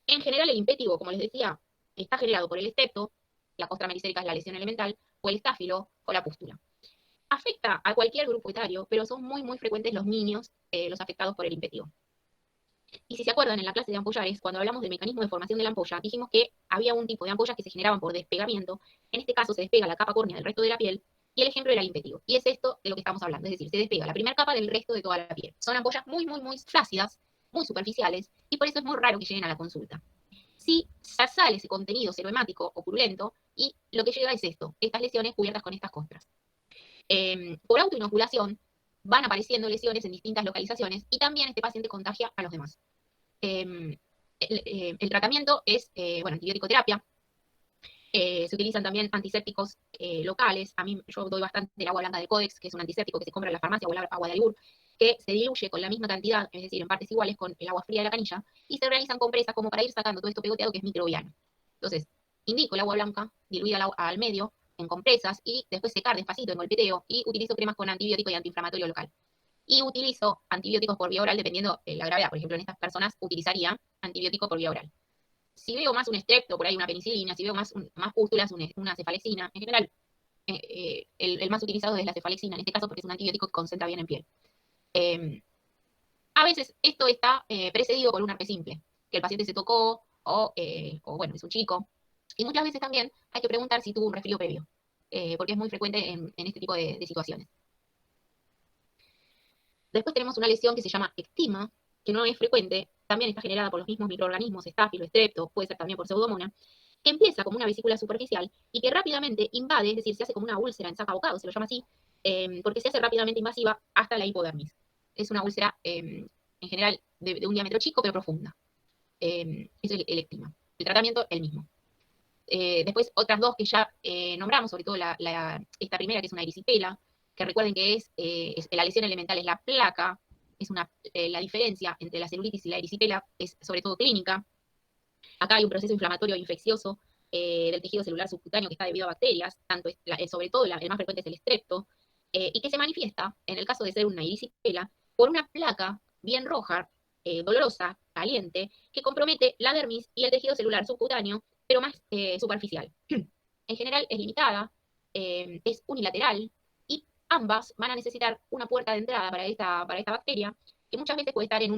En general, el impétigo, como les decía, está generado por el estrepto, la costra melisérica es la lesión elemental, o el estáfilo o la pústula. Afecta a cualquier grupo etario, pero son muy, muy frecuentes los niños los afectados por el impétigo. Y si se acuerdan, en la clase de ampollares, cuando hablamos del mecanismo de formación de la ampolla, dijimos que había un tipo de ampollas que se generaban por despegamiento. En este caso se despega la capa córnea del resto de la piel, y el ejemplo era el impétigo. Y es esto de lo que estamos hablando, es decir, se despega la primera capa del resto de toda la piel. Son ampollas muy, muy, muy flácidas, muy superficiales, y por eso es muy raro que lleguen a la consulta. si ya sale ese contenido serohemático o purulento, y lo que llega es esto, estas lesiones cubiertas con estas costras. Por autoinoculación van apareciendo lesiones en distintas localizaciones y también este paciente contagia a los demás. El tratamiento es, antibiótico terapia. Se utilizan también antisépticos locales. Yo doy bastante el agua blanca de Codex, que es un antiséptico que se compra en la farmacia, o el agua de Albur, que se diluye con la misma cantidad, es decir, en partes iguales, con el agua fría de la canilla, y se realizan compresas como para ir sacando todo esto pegoteado que es microbiano. Entonces, indico el agua blanca diluida al medio en compresas y después secar despacito en golpeteo, y utilizo cremas con antibiótico y antiinflamatorio local. Y utilizo antibióticos por vía oral dependiendo de la gravedad. Por ejemplo, en estas personas utilizaría antibiótico por vía oral. Si veo más un estrepto, por ahí una penicilina, si veo más pústulas, una cefalexina, en general, el más utilizado es la cefalexina, en este caso porque es un antibiótico que concentra bien en piel. A veces esto está precedido por un herpes simple, que el paciente se tocó, o es un chico. Y muchas veces también hay que preguntar si tuvo un resfrío previo, porque es muy frecuente en este tipo de situaciones. Después tenemos una lesión que se llama ectima, que no es frecuente, también está generada por los mismos microorganismos, estáfilo, estrepto, puede ser también por pseudomonas, que empieza como una vesícula superficial y que rápidamente invade, es decir, se hace como una úlcera en saca-bocado, se lo llama así, porque se hace rápidamente invasiva hasta la hipodermis. Es una úlcera, en general, de un diámetro chico, pero profunda. Es el ectima. El tratamiento, el mismo. Después, otras dos que ya nombramos, sobre todo esta primera, que es una erisipela, que recuerden que la lesión elemental es la placa, la diferencia entre la celulitis y la erisipela es sobre todo clínica. Acá hay un proceso inflamatorio infeccioso del tejido celular subcutáneo que está debido a bacterias, sobre todo el más frecuente es el estrepto, y que se manifiesta, en el caso de ser una erisipela, por una placa bien roja, dolorosa, caliente, que compromete la dermis y el tejido celular subcutáneo, pero más superficial. En general es limitada, es unilateral, y ambas van a necesitar una puerta de entrada para esta bacteria, que muchas veces puede estar en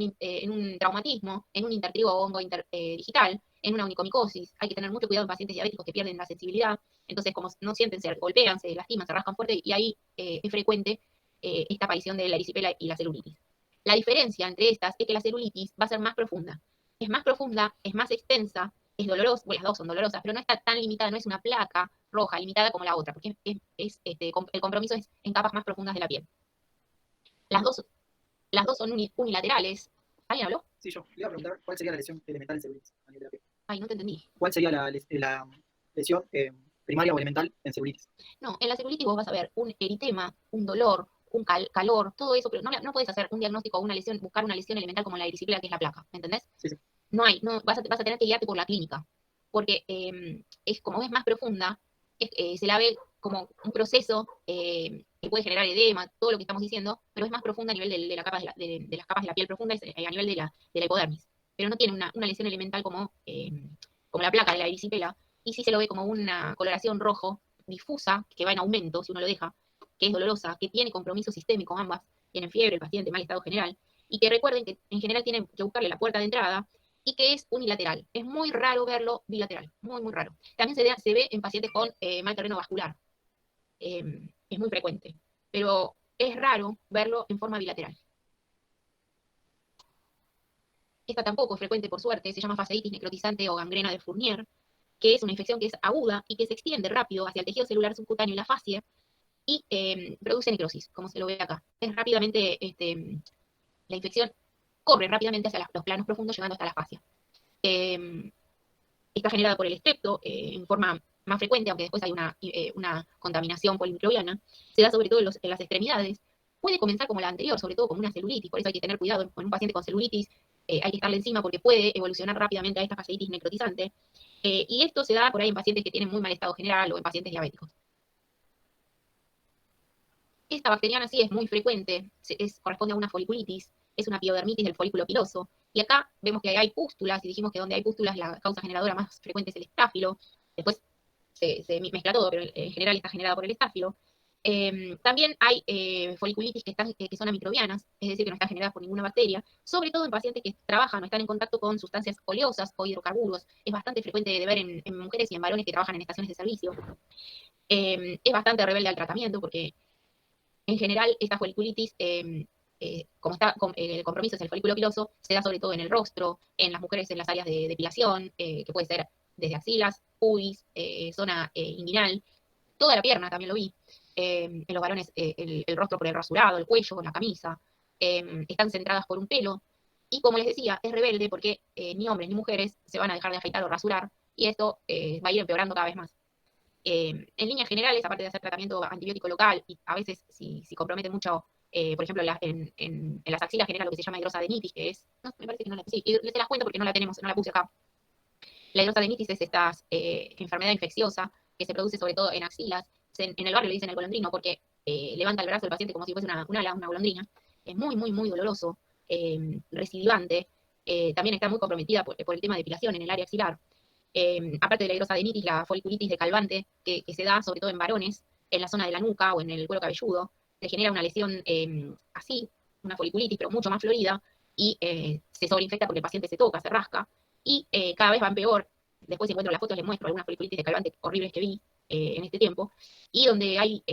un traumatismo, en un intertrigo hongo digital, en una onicomicosis. Hay que tener mucho cuidado en pacientes diabéticos que pierden la sensibilidad. Entonces, como no sienten, se golpean, se lastiman, se rascan fuerte, y ahí es frecuente esta aparición de la erisipela y la celulitis. La diferencia entre estas es que la celulitis va a ser más profunda. Es más profunda, es más extensa, es dolorosa, bueno, las dos son dolorosas, pero no está tan limitada, no es una placa roja limitada como la otra, porque el compromiso es en capas más profundas de la piel. Las dos son unilaterales. ¿Alguien habló? Sí, yo. Le iba a preguntar cuál sería la lesión elemental en celulitis a nivel de la piel. Ay, no te entendí. ¿Cuál sería la lesión primaria o elemental en celulitis? No, en la celulitis vos vas a ver un eritema, un dolor, un calor, todo eso, pero no puedes hacer un diagnóstico o una lesión, buscar una lesión elemental como la erisipela, que es la placa, ¿me entendés? Sí, sí. Vas a tener que guiarte por la clínica, porque como es más profunda, se la ve como un proceso que puede generar edema, todo lo que estamos diciendo, pero es más profunda a nivel de las capas de la piel profunda, a nivel de la hipodermis. Pero no tiene una lesión elemental como la placa de la erisipela, y sí se lo ve como una coloración rojo difusa, que va en aumento si uno lo deja, que es dolorosa, que tiene compromiso sistémico ambas, tienen fiebre, el paciente, mal estado general, y que recuerden que en general tienen que buscarle la puerta de entrada, y que es unilateral. Es muy raro verlo bilateral, muy, muy raro. También se ve en pacientes con mal terreno vascular. Es muy frecuente, pero es raro verlo en forma bilateral. Esta tampoco es frecuente, por suerte, se llama fasciitis necrotizante o gangrena de Fournier, que es una infección que es aguda y que se extiende rápido hacia el tejido celular subcutáneo y la fascia, y produce necrosis, como se lo ve acá. Es rápidamente, la infección corre rápidamente hacia los planos profundos, llegando hasta la fascia. Está generada por el estrepto en forma más frecuente, aunque después hay una contaminación polimicrobiana. Se da sobre todo en las extremidades. Puede comenzar como la anterior, sobre todo como una celulitis, por eso hay que tener cuidado con un paciente con celulitis. Hay que estarle encima porque puede evolucionar rápidamente a esta fasciitis necrotizante. Y esto se da por ahí en pacientes que tienen muy mal estado general o en pacientes diabéticos. Esta bacteriana sí es muy frecuente, corresponde a una foliculitis, es una piodermitis del folículo piloso. Y acá vemos que hay pústulas, y dijimos que donde hay pústulas la causa generadora más frecuente es el estáfilo. Después se mezcla todo, pero en general está generada por el estáfilo. También hay foliculitis que son amicrobianas, es decir, que no están generadas por ninguna bacteria, sobre todo en pacientes que trabajan o están en contacto con sustancias oleosas o hidrocarburos. Es bastante frecuente de ver en mujeres y en varones que trabajan en estaciones de servicio. Es bastante rebelde al tratamiento porque en general esta foliculitis el compromiso es el folículo piloso, se da sobre todo en el rostro, en las mujeres en las áreas de depilación, que puede ser desde axilas, pubis, zona inguinal, toda la pierna también lo vi. En los varones el rostro por el rasurado, el cuello, la camisa, están centradas por un pelo. Y como les decía, es rebelde porque ni hombres ni mujeres se van a dejar de afeitar o rasurar, y esto va a ir empeorando cada vez más. En líneas generales, aparte de hacer tratamiento antibiótico local, y a veces si comprometen mucho, por ejemplo, en las axilas genera lo que se llama hidrosadenitis, que es, no, me parece que no la puse, sí, les las cuento porque no la tenemos, no la puse acá. La hidrosadenitis es esta enfermedad infecciosa que se produce sobre todo en axilas. En el barrio le dicen el golondrino porque levanta el brazo del paciente como si fuese una golondrina. Es muy, muy, muy doloroso, recidivante. También está muy comprometida por el tema de depilación en el área axilar. Aparte de la hidrosadenitis, la foliculitis decalvante, que se da sobre todo en varones, en la zona de la nuca o en el cuero cabelludo, se genera una lesión así, una foliculitis, pero mucho más florida, y se sobreinfecta porque el paciente se toca, se rasca, y cada vez van peor. Después si encuentro las fotos les muestro algunas foliculitis decalvantes horribles que vi en este tiempo, y donde hay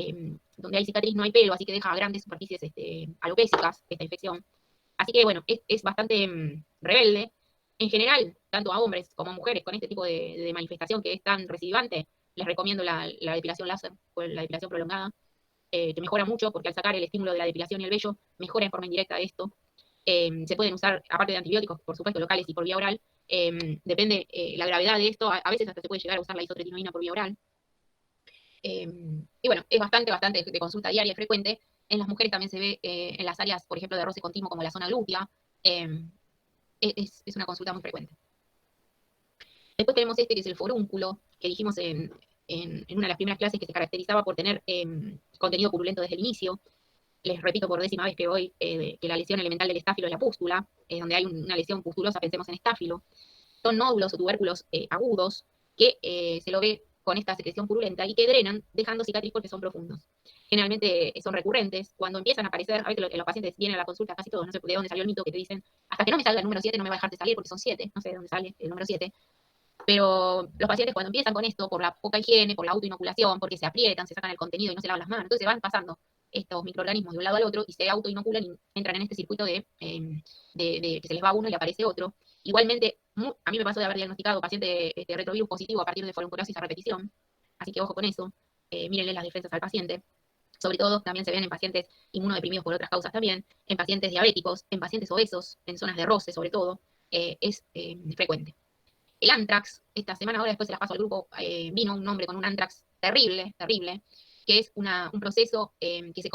cicatriz no hay pelo, así que deja grandes superficies alopécicas esta infección. Así que bueno, es bastante rebelde. En general, tanto a hombres como a mujeres con este tipo de manifestación que es tan recidivante, les recomiendo la depilación láser o la depilación prolongada, que mejora mucho porque al sacar el estímulo de la depilación y el vello, mejora en forma indirecta esto. Se pueden usar, aparte de antibióticos, por supuesto, locales y por vía oral. Depende la gravedad de esto, a veces hasta se puede llegar a usar la isotretinoína por vía oral. Y bueno, es bastante de consulta diaria y frecuente. En las mujeres también se ve en las áreas, por ejemplo, de roce continuo, como la zona glútea. Es una consulta muy frecuente. Después tenemos que es el forúnculo, que dijimos en una de las primeras clases que se caracterizaba por tener contenido purulento desde el inicio. Les repito por 10ª vez que hoy que la lesión elemental del estáfilo es la pústula, donde hay una lesión pustulosa, pensemos en estáfilo. Son nódulos o tubérculos agudos que se lo ve con esta secreción purulenta y que drenan dejando cicatriz porque son profundos. Generalmente son recurrentes. Cuando empiezan a aparecer, a veces los pacientes vienen a la consulta, casi todos, no sé de dónde salió el mito que te dicen, hasta que no me salga el número 7 no me va a dejar de salir porque son 7, no sé de dónde sale el número 7. Pero los pacientes cuando empiezan con esto, por la poca higiene, por la autoinoculación, porque se aprietan, se sacan el contenido y no se lavan las manos, entonces se van pasando estos microorganismos de un lado al otro y se autoinoculan y entran en este circuito de que se les va uno y aparece otro. Igualmente, a mí me pasó de haber diagnosticado paciente retrovirus positivo a partir de folliculosis a repetición, así que ojo con eso, mírenle las defensas al paciente. Sobre todo también se ven en pacientes inmunodeprimidos por otras causas también, en pacientes diabéticos, en pacientes obesos, en zonas de roce sobre todo, es frecuente. El antrax, esta semana ahora después se las paso al grupo, vino un hombre con un antrax terrible, terrible, que es un proceso que se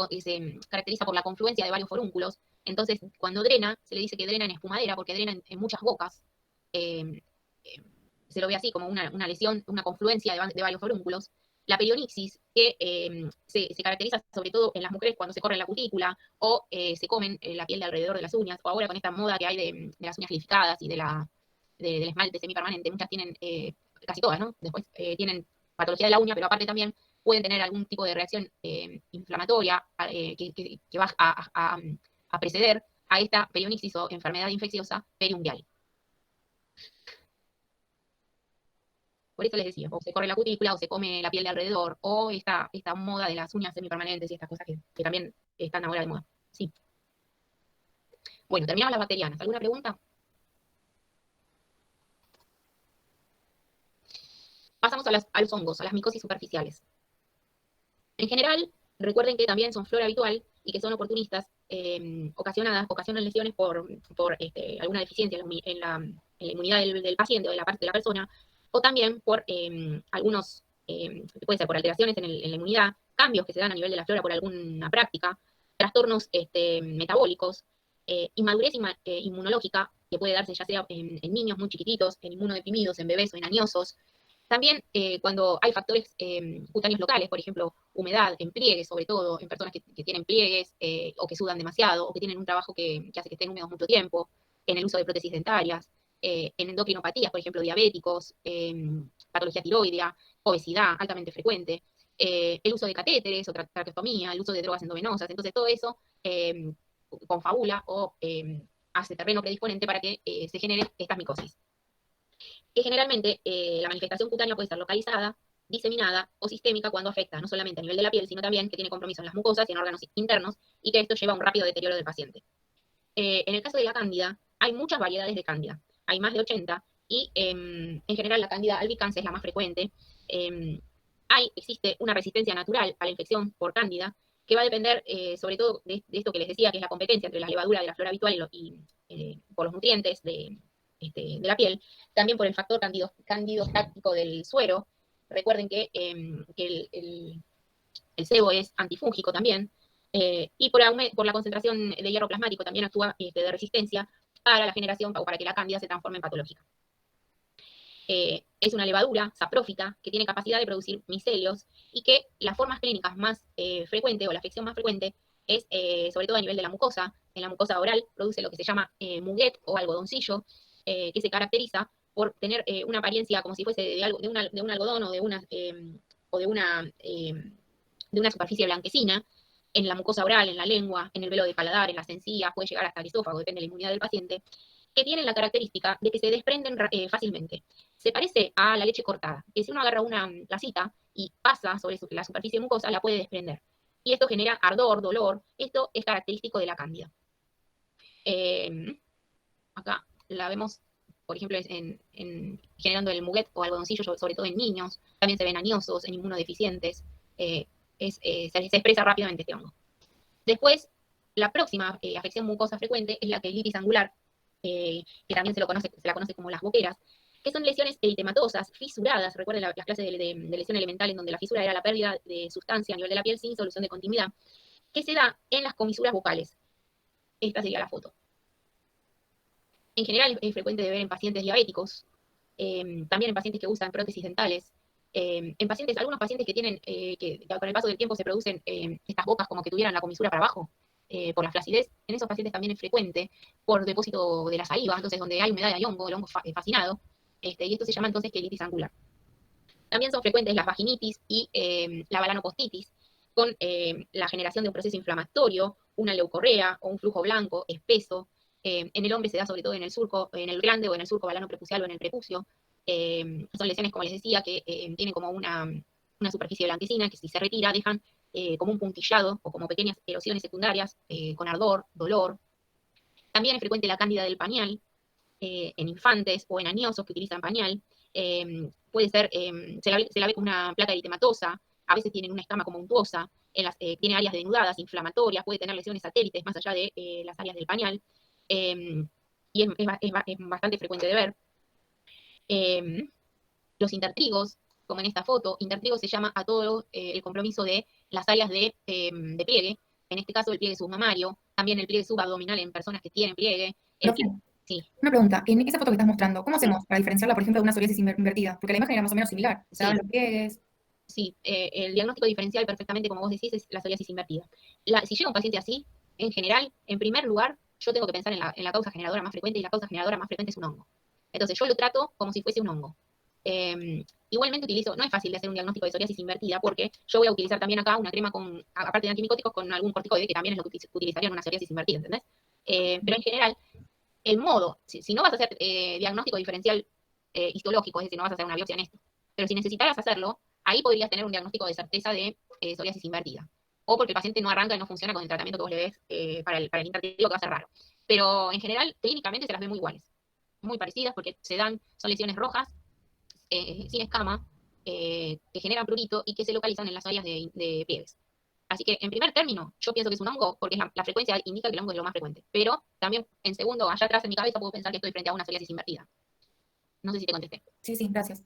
caracteriza por la confluencia de varios forúnculos. Entonces, cuando drena, se le dice que drena en espumadera, porque drena en muchas bocas. Eh, se lo ve así, como una lesión, una confluencia de varios forúnculos. La perionixis, que se caracteriza sobre todo en las mujeres cuando se corren la cutícula o se comen la piel de alrededor de las uñas, o ahora con esta moda que hay de las uñas gelificadas y del esmalte semipermanente, muchas tienen, casi todas, ¿no? Después tienen patología de la uña, pero aparte también pueden tener algún tipo de reacción inflamatoria que va a preceder a esta perionixis o enfermedad infecciosa periungual. Por eso les decía, o se corre la cutícula, o se come la piel de alrededor, o esta moda de las uñas semipermanentes y estas cosas que también están ahora de moda. Sí. Bueno, terminamos las bacterianas. ¿Alguna pregunta? Pasamos a los hongos, a las micosis superficiales. En general, recuerden que también son flora habitual y que son oportunistas, ocasionan lesiones por alguna deficiencia en la inmunidad del paciente o de la persona, o también por algunos, puede ser por alteraciones en la inmunidad, cambios que se dan a nivel de la flora por alguna práctica, trastornos metabólicos, inmadurez inmunológica, que puede darse ya sea en niños muy chiquititos, en inmunodeprimidos, en bebés o en añosos. También cuando hay factores cutáneos locales, por ejemplo, humedad, en pliegues, sobre todo en personas que tienen pliegues o que sudan demasiado o que tienen un trabajo que hace que estén húmedos mucho tiempo, en el uso de prótesis dentarias, en endocrinopatías, por ejemplo, diabéticos, patología tiroidea, obesidad altamente frecuente, el uso de catéteres o traqueostomía, el uso de drogas endovenosas. Entonces todo eso confabula o hace terreno predisponente para que se genere estas micosis. Que generalmente la manifestación cutánea puede estar localizada diseminada o sistémica cuando afecta no solamente a nivel de la piel, sino también que tiene compromiso en las mucosas y en órganos internos, y que esto lleva a un rápido deterioro del paciente. En el caso de la cándida, hay muchas variedades de cándida, hay más de 80, y en general la cándida albicans es la más frecuente. Existe una resistencia natural a la infección por cándida, que va a depender sobre todo de esto que les decía, que es la competencia entre la levadura de la flora habitual por los nutrientes de la piel, también por el factor candidostático del suero. Recuerden que el sebo es antifúngico también, y por la concentración de hierro plasmático también actúa de resistencia para la generación o para que la cándida se transforme en patológica. Es una levadura saprófita que tiene capacidad de producir micelios y que las formas clínicas más frecuentes o la afección más frecuente es sobre todo a nivel de la mucosa. En la mucosa oral produce lo que se llama muguet o algodoncillo, que se caracteriza por tener una apariencia como si fuese de un algodón o de una superficie blanquecina en la mucosa oral, en la lengua, en el velo de paladar, en las encías, puede llegar hasta el esófago, depende de la inmunidad del paciente, que tienen la característica de que se desprenden fácilmente. Se parece a la leche cortada, que si uno agarra una tacita y pasa sobre la superficie mucosa, la puede desprender. Y esto genera ardor, dolor. Esto es característico de la cándida. Acá la vemos, por ejemplo, generando el muguet o algodoncillo, sobre todo en niños. También se ven añosos, en inmunodeficientes. Se expresa rápidamente este hongo. Después, la próxima afección mucosa frecuente es la quelitis angular, que también se la conoce como las boqueras, que son lesiones eritematosas, fisuradas. Recuerden las clases de lesión elemental en donde la fisura era la pérdida de sustancia a nivel de la piel sin solución de continuidad, que se da en las comisuras bucales. Esta sería la foto. En general es frecuente de ver en pacientes diabéticos, también en pacientes que usan prótesis dentales, algunos pacientes que tienen, que con el paso del tiempo se producen estas bocas como que tuvieran la comisura para abajo, por la flacidez. En esos pacientes también es frecuente por depósito de la saliva, entonces donde hay humedad y hay hongo, el hongo fascinado, y esto se llama entonces quelitis angular. También son frecuentes las vaginitis y la balanopostitis, con la generación de un proceso inflamatorio, una leucorrea o un flujo blanco, espeso. En el hombre se da sobre todo en el surco, en el glande o en el surco balano prepucial o en el prepucio. Son lesiones, como les decía, que tienen como una superficie blanquecina que si se retira dejan como un puntillado o como pequeñas erosiones secundarias con ardor, dolor. También es frecuente la cándida del pañal en infantes o en añosos que utilizan pañal. Puede ser, se la ve como una placa eritematosa, a veces tienen una escama como untuosa, tiene áreas denudadas, inflamatorias, puede tener lesiones satélites más allá de las áreas del pañal, y es bastante frecuente de ver. Los intertrigos, como en esta foto, intertrigo se llama a todo el compromiso de las áreas de pliegue, en este caso el pliegue submamario, también el pliegue subabdominal en personas que tienen pliegue. Sí. Una pregunta, en esa foto que estás mostrando, ¿cómo hacemos para diferenciarla, por ejemplo, de una psoriasis invertida? Porque la imagen era más o menos similar, se dan los pliegues. Sí, el diagnóstico diferencial perfectamente, como vos decís, es la psoriasis invertida. Si llega un paciente así, en general, en primer lugar, yo tengo que pensar en la causa generadora más frecuente, y la causa generadora más frecuente es un hongo. Entonces yo lo trato como si fuese un hongo. Igualmente no es fácil de hacer un diagnóstico de psoriasis invertida, porque yo voy a utilizar también acá una crema aparte de antimicóticos, con algún corticoide, que también es lo que utilizaría en una psoriasis invertida, ¿entendés? Pero en general, el modo, si no vas a hacer diagnóstico diferencial histológico, es decir, no vas a hacer una biopsia en esto, pero si necesitaras hacerlo, ahí podrías tener un diagnóstico de certeza de psoriasis invertida. O porque el paciente no arranca y no funciona con el tratamiento que vos le des para el intertrigo, que va a ser raro. Pero en general, clínicamente se las ve muy iguales. Muy parecidas, porque son lesiones rojas, sin escama, que generan prurito y que se localizan en las áreas de pliegues. Así que, en primer término, yo pienso que es un hongo, porque la frecuencia indica que el hongo es lo más frecuente. Pero también, en segundo, allá atrás en mi cabeza, puedo pensar que estoy frente a una psoriasis invertida. No sé si te contesté. Sí, gracias.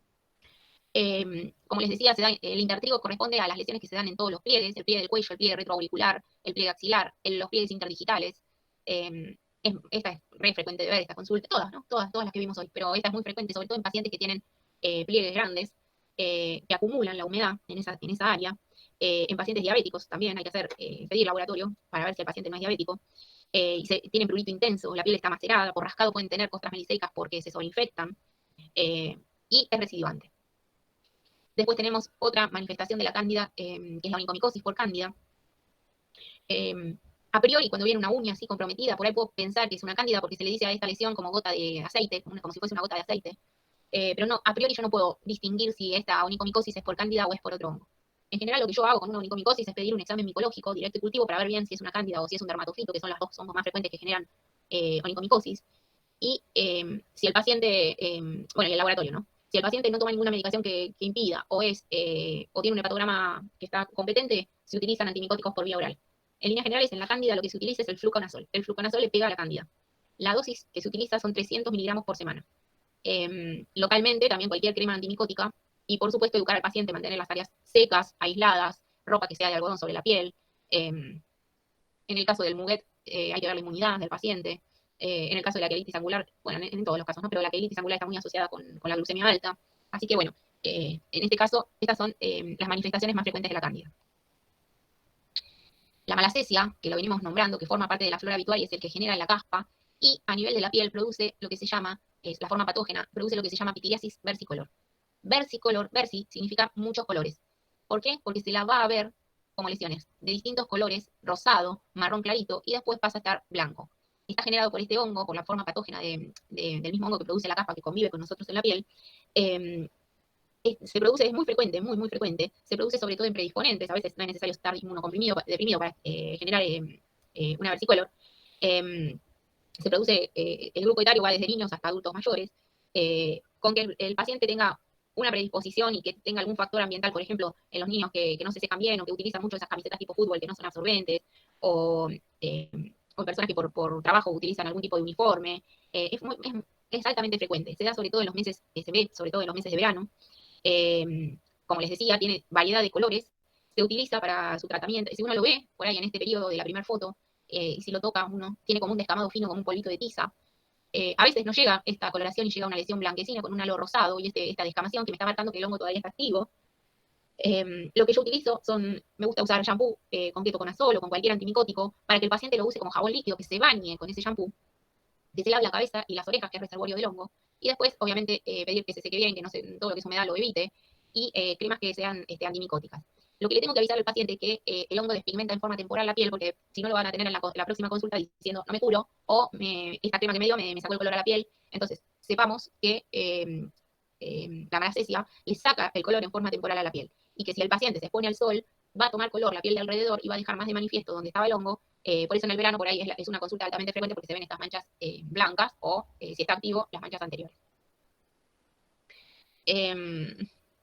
Como les decía, el intertrigo corresponde a las lesiones que se dan en todos los pliegues: el pliegue del cuello, el pliegue retroauricular, el pliegue axilar, los pliegues interdigitales. Esta es re frecuente de ver, esta consulta, todas, ¿no? Todas las que vimos hoy, pero esta es muy frecuente, sobre todo en pacientes que tienen pliegues grandes, que acumulan la humedad en esa área. En pacientes diabéticos también hay que pedir laboratorio para ver si el paciente no es diabético. Y tienen prurito intenso, la piel está macerada, por rascado pueden tener costras meliseicas porque se sobreinfectan, y es recidivante. Después tenemos otra manifestación de la cándida, que es la onicomicosis por cándida. A priori, cuando viene una uña así comprometida, por ahí puedo pensar que es una cándida porque se le dice a esta lesión como gota de aceite, como si fuese una gota de aceite. pero no, a priori yo no puedo distinguir si esta onicomicosis es por cándida o es por otro hongo. En general, lo que yo hago con una onicomicosis es pedir un examen micológico directo y cultivo para ver bien si es una cándida o si es un dermatofito, que son las dos hongos más frecuentes que generan onicomicosis. Y si el paciente, bueno, en el laboratorio, ¿no? Si el paciente no toma ninguna medicación que impida o tiene un hepatograma que está competente, se utilizan antimicóticos por vía oral. En líneas generales, en la cándida lo que se utiliza es el fluconazol. El fluconazol le pega a la cándida. La dosis que se utiliza son 300 miligramos por semana. Localmente, también cualquier crema antimicótica. Y por supuesto, educar al paciente, mantener las áreas secas, aisladas, ropa que sea de algodón sobre la piel. En el caso del muguet, hay que ver la inmunidad del paciente. En el caso de la quelitis angular, bueno, en todos los casos, ¿no? Pero la quelitis angular está muy asociada con la glucemia alta. Así que, bueno, en este caso, estas son las manifestaciones más frecuentes de la cándida. La malacesia, que lo venimos nombrando, que forma parte de la flora habitual y es el que genera la caspa, y a nivel de la piel produce lo que se llama, es la forma patógena, produce lo que se llama pitiriasis versicolor. Versicolor, versi, significa muchos colores. ¿Por qué? Porque se la va a ver como lesiones de distintos colores, rosado, marrón clarito, y después pasa a estar blanco. Está generado por este hongo, por la forma patógena del mismo hongo que produce la caspa que convive con nosotros en la piel. Se produce, es muy frecuente, muy, muy frecuente. Se produce sobre todo en predisponentes. A veces no es necesario estar inmunodeprimido para generar una versicolor. Se produce, el grupo etario va desde niños hasta adultos mayores, con que el paciente tenga una predisposición y que tenga algún factor ambiental, por ejemplo, en los niños que no se secan bien o que utilizan mucho esas camisetas tipo fútbol que no son absorbentes, o personas que por trabajo utilizan algún tipo de uniforme. Es altamente frecuente. Se da sobre todo en los meses, se ve sobre todo en los meses de verano. Como les decía, tiene variedad de colores. Se utiliza para su tratamiento. Si uno lo ve por ahí en este periodo de la primera foto, y si lo toca, uno tiene como un descamado fino, como un polvito de tiza. A veces no llega esta coloración y llega una lesión blanquecina con un halo rosado y esta descamación que me está marcando que el hongo todavía está activo. Lo que yo utilizo me gusta usar shampoo con ketoconazol o con cualquier antimicótico para que el paciente lo use como jabón líquido, que se bañe con ese shampoo, que se lave la cabeza y las orejas, que es reservorio del hongo, y después, obviamente, pedir que se seque bien, que no todo lo que es humedad lo evite, y cremas que sean antimicóticas. Lo que le tengo que avisar al paciente es que el hongo despigmenta en forma temporal la piel, porque si no lo van a tener en la próxima consulta diciendo no me curo, o esta crema que me dio me sacó el color a la piel. Entonces, sepamos que la malacesia le saca el color en forma temporal a la piel, y que si el paciente se expone al sol, va a tomar color la piel de alrededor y va a dejar más de manifiesto donde estaba el hongo. Por eso en el verano por ahí es una consulta altamente frecuente porque se ven estas manchas blancas o, si está activo, las manchas anteriores.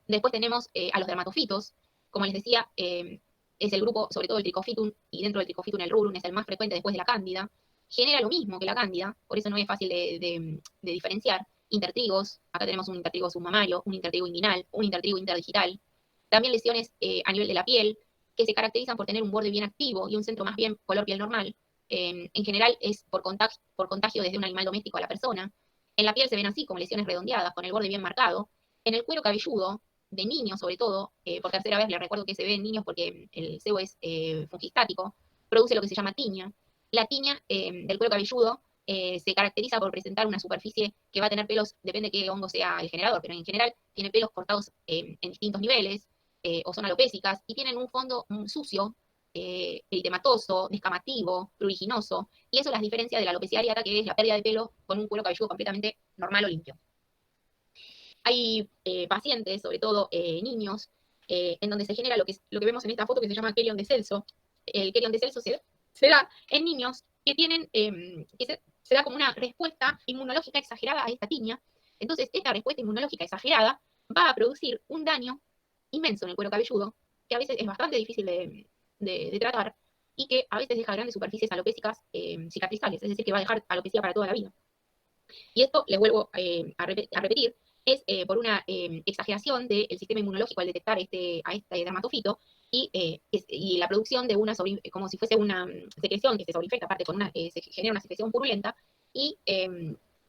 Después tenemos a los dermatofitos. Como les decía, es el grupo, sobre todo el Trichofitum, y dentro del Trichofitum el rubrum es el más frecuente después de la cándida. Genera lo mismo que la cándida, por eso no es fácil de diferenciar. Intertrigos, acá tenemos un intertrigo submamario, un intertrigo inguinal, un intertrigo interdigital. También lesiones a nivel de la piel, que se caracterizan por tener un borde bien activo y un centro más bien color piel normal. En general es por contagio desde un animal doméstico a la persona. En la piel se ven así, como lesiones redondeadas, con el borde bien marcado. En el cuero cabelludo, de niños sobre todo, por tercera vez les recuerdo que se ve en niños porque el sebo es fungistático, produce lo que se llama tiña. La tiña del cuero cabelludo se caracteriza por presentar una superficie que va a tener pelos, depende de qué hongo sea el generador, pero en general tiene pelos cortados en distintos niveles, o son alopécicas, y tienen un fondo sucio, eritematoso, descamativo, pruriginoso, y eso las diferencia de la alopecia areata, que es la pérdida de pelo con un cuero cabelludo completamente normal o limpio. Hay pacientes, sobre todo niños, en donde se genera lo que vemos en esta foto que se llama Kerion de Celso. El Kerion de Celso se da en niños que tienen, se da como una respuesta inmunológica exagerada a esta tiña. Entonces, esta respuesta inmunológica exagerada va a producir un daño inmenso en el cuero cabelludo, que a veces es bastante difícil de tratar, y que a veces deja grandes superficies alopécicas cicatrizales, es decir, que va a dejar alopecia para toda la vida. Y esto, les vuelvo a repetir, es por una exageración del sistema inmunológico al detectar a este dermatofito, y la producción de como si fuese una secreción que se sobreinfecta, aparte se genera una secreción purulenta, y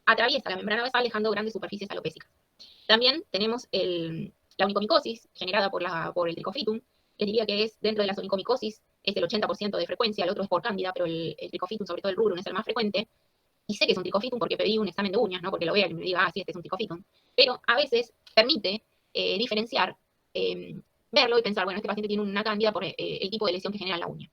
atraviesa la membrana basal dejando grandes superficies alopécicas. También tenemos la onicomicosis generada por el Trichofitum. Les diría que es dentro de la onicomicosis, es el 80% de frecuencia, el otro es por cándida, pero el Trichofitum, sobre todo el rubrum, es el más frecuente. Y sé que es un Trichofitum porque pedí un examen de uñas, no porque lo vea y me diga, sí, este es un Trichofitum. Pero a veces permite diferenciar, verlo y pensar, bueno, este paciente tiene una cándida por el tipo de lesión que genera en la uña.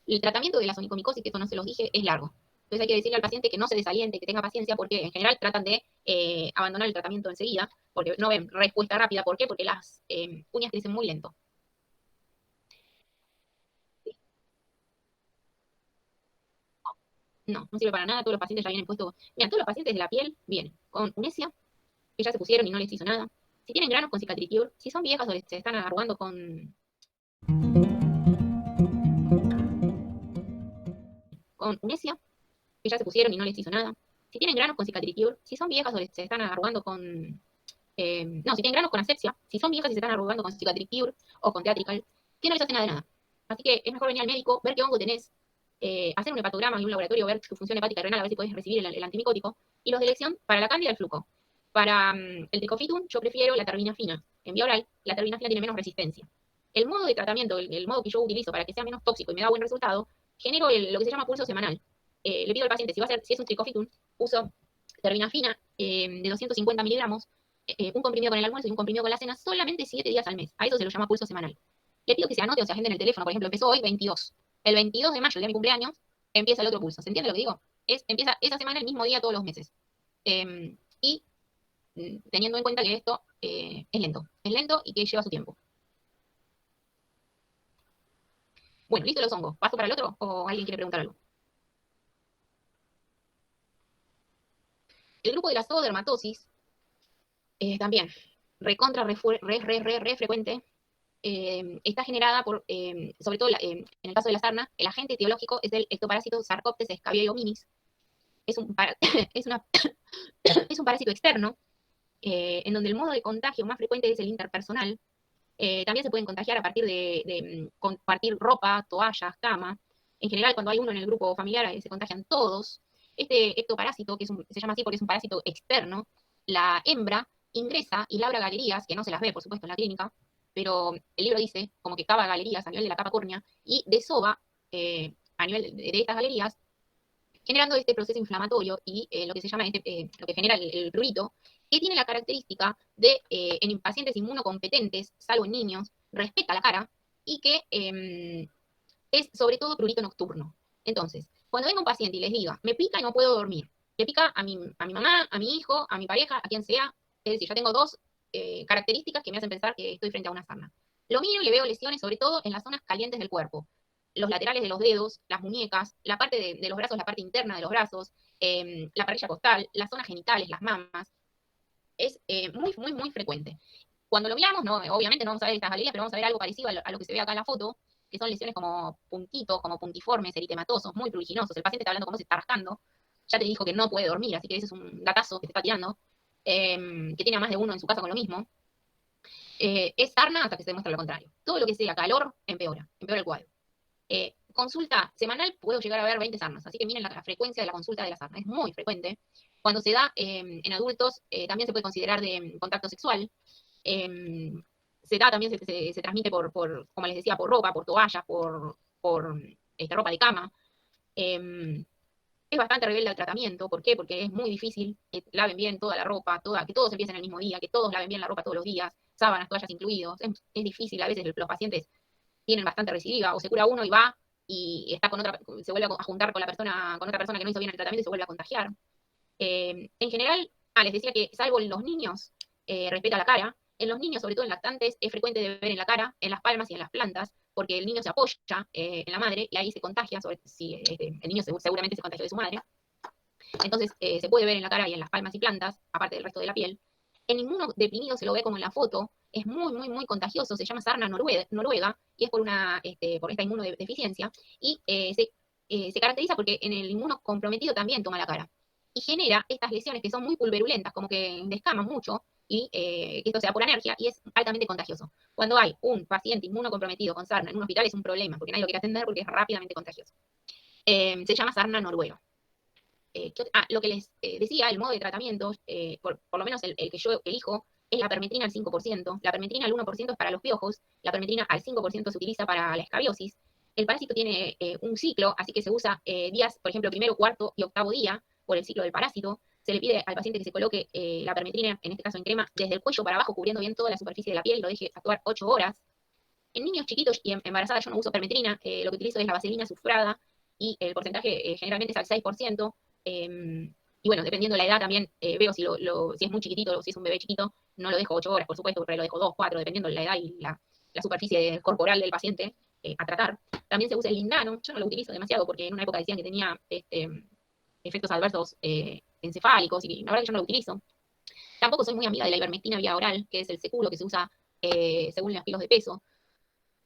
El tratamiento de la onicomicosis, que esto no se los dije, es largo. Entonces hay que decirle al paciente que no se desaliente, que tenga paciencia, porque en general tratan de abandonar el tratamiento enseguida, porque no ven respuesta rápida. ¿Por qué? Porque las uñas crecen muy lento. No, no sirve para nada, todos los pacientes ya vienen puestos. Mira, todos los pacientes de la piel vienen con unesia, que ya se pusieron y no les hizo nada. Si tienen granos con cicatricure, si son viejas o se están arrugando con unesia, que ya se pusieron y no les hizo nada. Si tienen granos con cicatricure, si son viejas o se están arrugando no, si tienen granos con asepsia, si son viejas y se están arrugando con cicatricure o con teatrical, que no les hace nada de nada. Así que es mejor venir al médico, ver qué hongo tenés, hacer un hepatograma y un laboratorio, ver tu función hepática y renal, a ver si podés recibir el antimicótico, y los de elección para la cándida, el fluco. Para el tricofitum, yo prefiero la terbinafina. En vía oral, la terbinafina tiene menos resistencia. El modo de tratamiento, el modo que yo utilizo para que sea menos tóxico y me da buen resultado, genero lo que se llama pulso semanal. Le pido al paciente, si es un tricofitum, uso terbinafina de 250 miligramos, un comprimido con el almuerzo y un comprimido con la cena, solamente 7 días al mes. A eso se lo llama pulso semanal. Le pido que se anote o se agende en el teléfono. Por ejemplo, empezó hoy 22. El 22 de mayo, el día de mi cumpleaños, empieza el otro pulso. ¿Se entiende lo que digo? Empieza esa semana el mismo día todos los meses. Y teniendo en cuenta que esto es lento y que lleva su tiempo. Bueno, listo los hongos. ¿Paso para el otro o alguien quiere preguntar algo? El grupo de la zoodermatosis, también, re frecuente, está generada por, sobre todo en el caso de la sarna, el agente etiológico es el ectoparásito Sarcoptes scabieirominis. Es un parásito externo, en donde el modo de contagio más frecuente es el interpersonal. También se pueden contagiar a partir de compartir ropa, toallas, cama. En general, cuando hay uno en el grupo familiar, se contagian todos. Este ectoparásito, se llama así porque es un parásito externo, la hembra ingresa y labra galerías, que no se las ve, por supuesto, en la clínica, pero el libro dice como que cava galerías a nivel de la capa córnea y desova a nivel de estas galerías, generando este proceso inflamatorio y lo que se llama lo que genera el prurito, que tiene la característica de, en pacientes inmunocompetentes, salvo en niños, respeta la cara y que es sobre todo prurito nocturno. Entonces, cuando venga un paciente y les diga, me pica y no puedo dormir, le pica a mi mamá, a mi hijo, a mi pareja, a quien sea, es decir, ya tengo dos características que me hacen pensar que estoy frente a una sarna. Lo miro y le veo lesiones sobre todo en las zonas calientes del cuerpo, los laterales de los dedos, las muñecas, la parte de los brazos, la parte interna de los brazos, la parilla costal, las zonas genitales, las mamas. Es muy frecuente. Cuando lo miramos, no, obviamente no vamos a ver estas galerías, pero vamos a ver algo parecido a lo que se ve acá en la foto, que son lesiones como puntitos, como puntiformes, eritematosos, muy pruriginosos. El paciente está hablando como se está rascando. Ya te dijo que no puede dormir, así que ese es un datazo que te está tirando, que tiene a más de uno en su casa con lo mismo. Es sarna hasta que se demuestra lo contrario. Todo lo que sea calor empeora el cuadro. Consulta semanal puedo llegar a ver 20 sarnas, así que miren la frecuencia de la consulta de la sarna, es muy frecuente. Cuando se da en adultos, también se puede considerar de contacto sexual. Se da también, se transmite por, como les decía, por ropa, por toallas, por ropa de cama. Es bastante rebelde al tratamiento. ¿Por qué? Porque es muy difícil que laven bien toda la ropa, que todos empiecen el mismo día, que todos laven bien la ropa todos los días, sábanas, toallas incluidos. Es difícil, a veces los pacientes tienen bastante recidiva, o se cura uno y va y está con otra, se vuelve a juntar con otra persona que no hizo bien el tratamiento y se vuelve a contagiar. En general, les decía que salvo en los niños, respeta la cara. En los niños, sobre todo en lactantes, es frecuente de ver en la cara, en las palmas y en las plantas, porque el niño se apoya en la madre y ahí se contagia, el niño seguramente se contagió de su madre. Entonces, se puede ver en la cara y en las palmas y plantas, aparte del resto de la piel. En inmunodeprimido se lo ve como en la foto, es muy contagioso, se llama sarna noruega, y es por esta inmunodeficiencia, y se caracteriza porque en el inmunocomprometido también toma la cara, y genera estas lesiones que son muy pulverulentas, como que descaman mucho, y que esto se da por alergia, y es altamente contagioso. Cuando hay un paciente inmunocomprometido con sarna en un hospital es un problema, porque nadie lo quiere atender porque es rápidamente contagioso. Se llama sarna noruega. Lo que les decía, el modo de tratamiento, por lo menos el que yo elijo, es la permetrina al 5%. La permetrina al 1% es para los piojos, la permetrina al 5% se utiliza para la escabiosis. El parásito tiene un ciclo, así que se usa días, por ejemplo, primero, cuarto y octavo día, por el ciclo del parásito. Se le pide al paciente que se coloque la permetrina, en este caso en crema, desde el cuello para abajo, cubriendo bien toda la superficie de la piel, y lo deje actuar 8 horas. En niños chiquitos y embarazadas yo no uso permetrina, lo que utilizo es la vaselina sulfurada, y el porcentaje generalmente es al 6%. Y bueno, dependiendo de la edad también, veo si es muy chiquitito o si es un bebé chiquito, no lo dejo 8 horas, por supuesto, pero lo dejo 2, 4, dependiendo de la edad y la superficie corporal del paciente a tratar. También se usa el lindano, yo no lo utilizo demasiado porque en una época decían que tenía efectos adversos encefálicos y la verdad que yo no lo utilizo. Tampoco soy muy amiga de la ivermectina vía oral, que es el Seculo que se usa según los kilos de peso.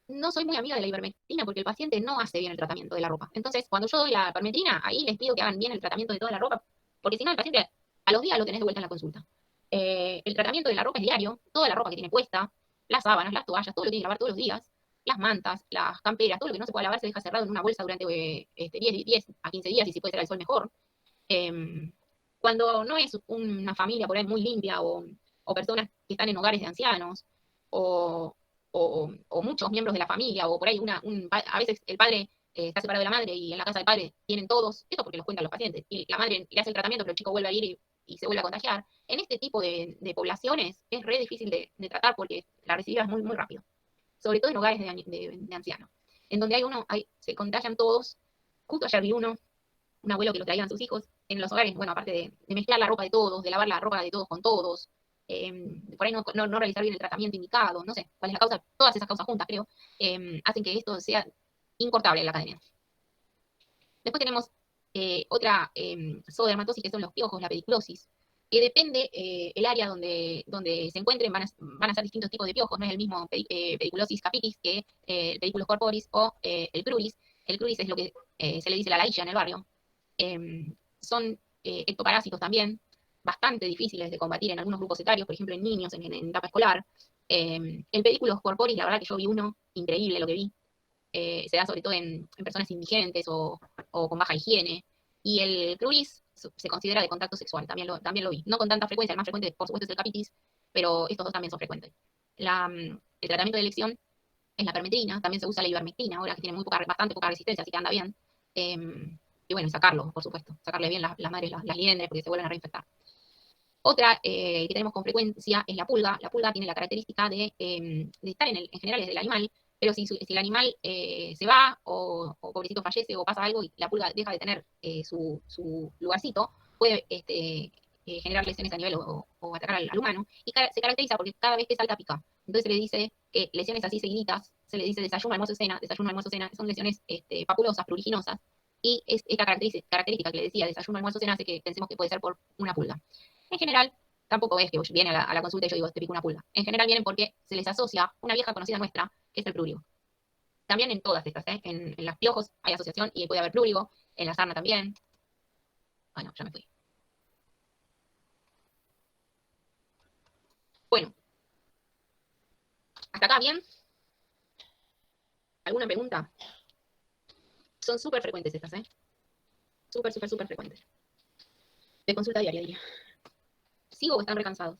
No soy muy amiga de la ivermectina porque el paciente no hace bien el tratamiento de la ropa. Entonces, cuando yo doy la ivermectina, ahí les pido que hagan bien el tratamiento de toda la ropa, porque si no, el paciente a los días lo tenés de vuelta en la consulta. El tratamiento de la ropa es diario, toda la ropa que tiene puesta, las sábanas, las toallas, todo lo que tiene que lavar todos los días, las mantas, las camperas, todo lo que no se puede lavar se deja cerrado en una bolsa durante 10 a 15 días y si puede ser al sol mejor. Cuando no es una familia por ahí muy limpia o personas que están en hogares de ancianos o muchos miembros de la familia, o por ahí a veces el padre está separado de la madre y en la casa del padre tienen todos, esto porque los cuentan los pacientes, y la madre le hace el tratamiento pero el chico vuelve a ir y se vuelve a contagiar. En este tipo de poblaciones es re difícil de tratar porque la recidiva es muy, muy rápido, sobre todo en hogares de ancianos, en donde se contagian todos. Justo ayer vi un abuelo que lo traían sus hijos en los hogares, bueno, aparte de mezclar la ropa de todos, de lavar la ropa de todos con todos, por ahí no realizar bien el tratamiento indicado, no sé cuál es la causa, todas esas causas juntas, creo, hacen que esto sea incortable en la academia. Después tenemos otra zoodermatosis, que son los piojos, la pediculosis, que depende el área donde se encuentren, van a ser distintos tipos de piojos, no es el mismo pediculosis capitis que el pediculus corporis o el cruris. El cruris es lo que se le dice la lailla en el barrio. Son ectoparásitos también, bastante difíciles de combatir en algunos grupos etarios, por ejemplo en niños, en etapa escolar. El pediculus corporis, la verdad que yo vi uno, increíble lo que vi. Se da sobre todo en personas indigentes o con baja higiene. Y el cruris se considera de contacto sexual, también lo vi. No con tanta frecuencia, el más frecuente por supuesto es el capitis, pero estos dos también son frecuentes. El tratamiento de elección es la permetrina, también se usa la ivermectina, ahora que tiene bastante poca resistencia, así que anda bien. Y bueno, sacarlo, por supuesto, sacarle bien las madres, las liendres, porque se vuelven a reinfectar. Otra que tenemos con frecuencia es la pulga. La pulga tiene la característica de estar en general es del animal, pero si el animal se va o pobrecito fallece o pasa algo y la pulga deja de tener su lugarcito, puede generar lesiones a nivel o atacar al humano. Y se caracteriza porque cada vez que salta pica. Entonces se le dice que lesiones así seguiditas, se le dice desayuno, almuerzo, cena, son lesiones papulosas, pruriginosas. Y esta característica que le decía, desayuno, almuerzo, cena, hace que pensemos que puede ser por una pulga. En general, tampoco es que viene a la consulta y yo digo, te pico una pulga. En general vienen porque se les asocia una vieja conocida nuestra, que es el prurigo. También en todas estas, en las piojos hay asociación y puede haber prurigo, en la sarna también. Bueno, ya me fui. Bueno. ¿Hasta acá bien? ¿Alguna pregunta? Son súper frecuentes estas, Súper, súper, súper frecuentes. De consulta diaria, diría. ¿Sigo o están recansados?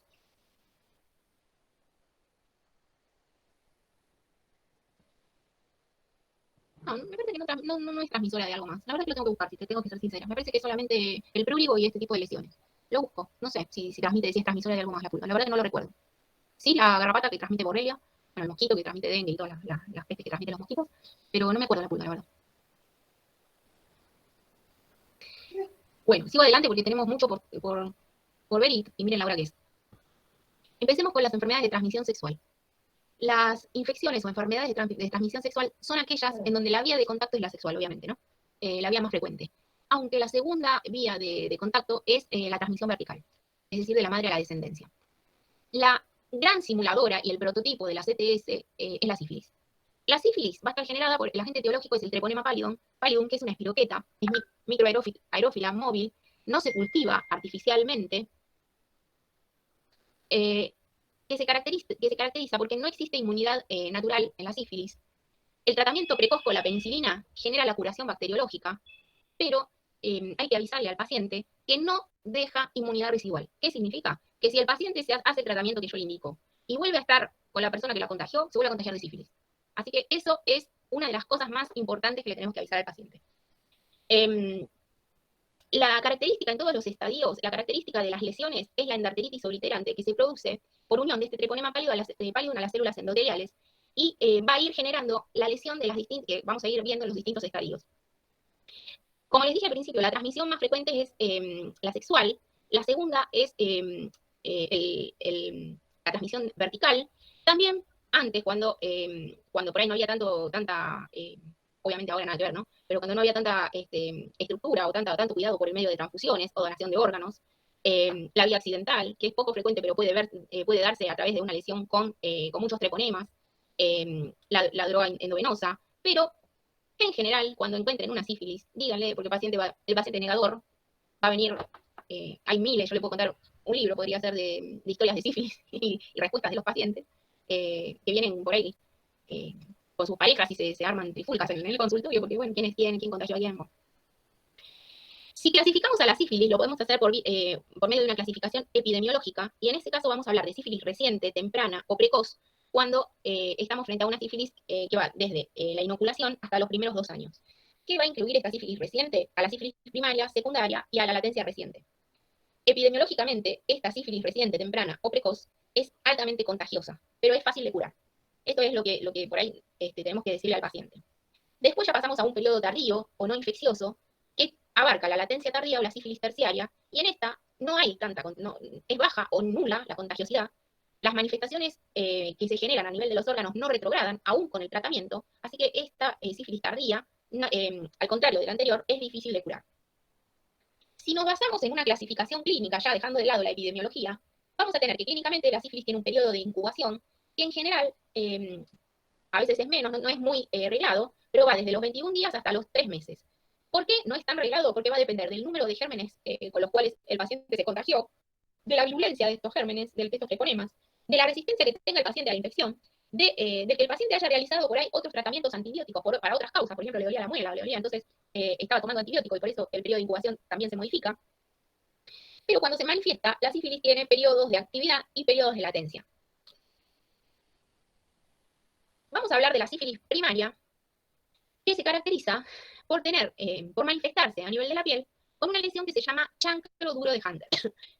No, me parece que no es transmisora de algo más. La verdad es que lo tengo que buscar, si te tengo que ser sincera. Me parece que es solamente el prurigo y este tipo de lesiones. Lo busco. No sé si es transmisora de algo más la pulga. La verdad que no lo recuerdo. Sí, la garrapata que transmite borrelia, bueno, el mosquito que transmite dengue y todas las pestes que transmiten los mosquitos, pero no me acuerdo de la pulga, la verdad. Bueno, sigo adelante porque tenemos mucho por ver y miren la hora que es. Empecemos con las enfermedades de transmisión sexual. Las infecciones o enfermedades de transmisión sexual son aquellas en donde la vía de contacto es la sexual, obviamente, ¿no? La vía más frecuente. Aunque la segunda vía de contacto es la transmisión vertical, es decir, de la madre a la descendencia. La gran simuladora y el prototipo de la CTS es la sífilis. La sífilis va a estar generada por el agente etiológico, es el treponema pallidum, que es una espiroqueta, es microaerófila móvil, no se cultiva artificialmente, que se caracteriza porque no existe inmunidad natural en la sífilis. El tratamiento precoz con la penicilina genera la curación bacteriológica, pero hay que avisarle al paciente que no deja inmunidad residual. ¿Qué significa? Que si el paciente hace el tratamiento que yo le indico y vuelve a estar con la persona que la contagió, se vuelve a contagiar de sífilis. Así que eso es una de las cosas más importantes que le tenemos que avisar al paciente. La característica en todos los estadios, la característica de las lesiones es la endarteritis obliterante, que se produce por unión de este treponema pálido a las células endoteliales y va a ir generando la lesión de las distintas, que vamos a ir viendo en los distintos estadios. Como les dije al principio, la transmisión más frecuente es la sexual, la segunda es la transmisión vertical. También antes, cuando por ahí no había tanta, obviamente ahora nada que ver, ¿no? Pero cuando no había tanta estructura o tanto cuidado por el medio de transfusiones o donación de órganos, la vía accidental, que es poco frecuente, pero puede darse a través de una lesión con muchos treponemas, la droga endovenosa, pero en general, cuando encuentren una sífilis, díganle, porque el paciente negador va a venir, hay miles, yo le puedo contar un libro, podría ser de historias de sífilis y respuestas de los pacientes, que vienen por ahí con sus parejas y se arman trifulcas en el consultorio, porque bueno, ¿quién es quién? ¿Quién contagió a quién? Si clasificamos a la sífilis, lo podemos hacer por medio de una clasificación epidemiológica, y en este caso vamos a hablar de sífilis reciente, temprana o precoz, cuando estamos frente a una sífilis que va desde la inoculación hasta los primeros 2 años. ¿Qué va a incluir esta sífilis reciente? A la sífilis primaria, secundaria y a la latencia reciente. Epidemiológicamente, esta sífilis reciente, temprana o precoz es altamente contagiosa, pero es fácil de curar. Esto es lo que por ahí tenemos que decirle al paciente. Después ya pasamos a un periodo tardío o no infeccioso, que abarca la latencia tardía o la sífilis terciaria, y en esta no hay es baja o nula la contagiosidad. Las manifestaciones que se generan a nivel de los órganos no retrogradan, aún con el tratamiento, así que esta sífilis tardía, al contrario de la anterior, es difícil de curar. Si nos basamos en una clasificación clínica, ya dejando de lado la epidemiología, vamos a tener que clínicamente la sífilis tiene un periodo de incubación que en general a veces es menos, no es muy reglado, pero va desde los 21 días hasta los 3 meses. ¿Por qué no es tan reglado? Porque va a depender del número de gérmenes con los cuales el paciente se contagió, de la virulencia de estos gérmenes, de estos treponemas, de la resistencia que tenga el paciente a la infección, de que el paciente haya realizado por ahí otros tratamientos antibióticos para otras causas, por ejemplo, le dolía la muela, entonces estaba tomando antibiótico y por eso el periodo de incubación también se modifica. Pero cuando se manifiesta, la sífilis tiene periodos de actividad y periodos de latencia. Vamos a hablar de la sífilis primaria, que se caracteriza por manifestarse a nivel de la piel con una lesión que se llama chancro duro de Hunter,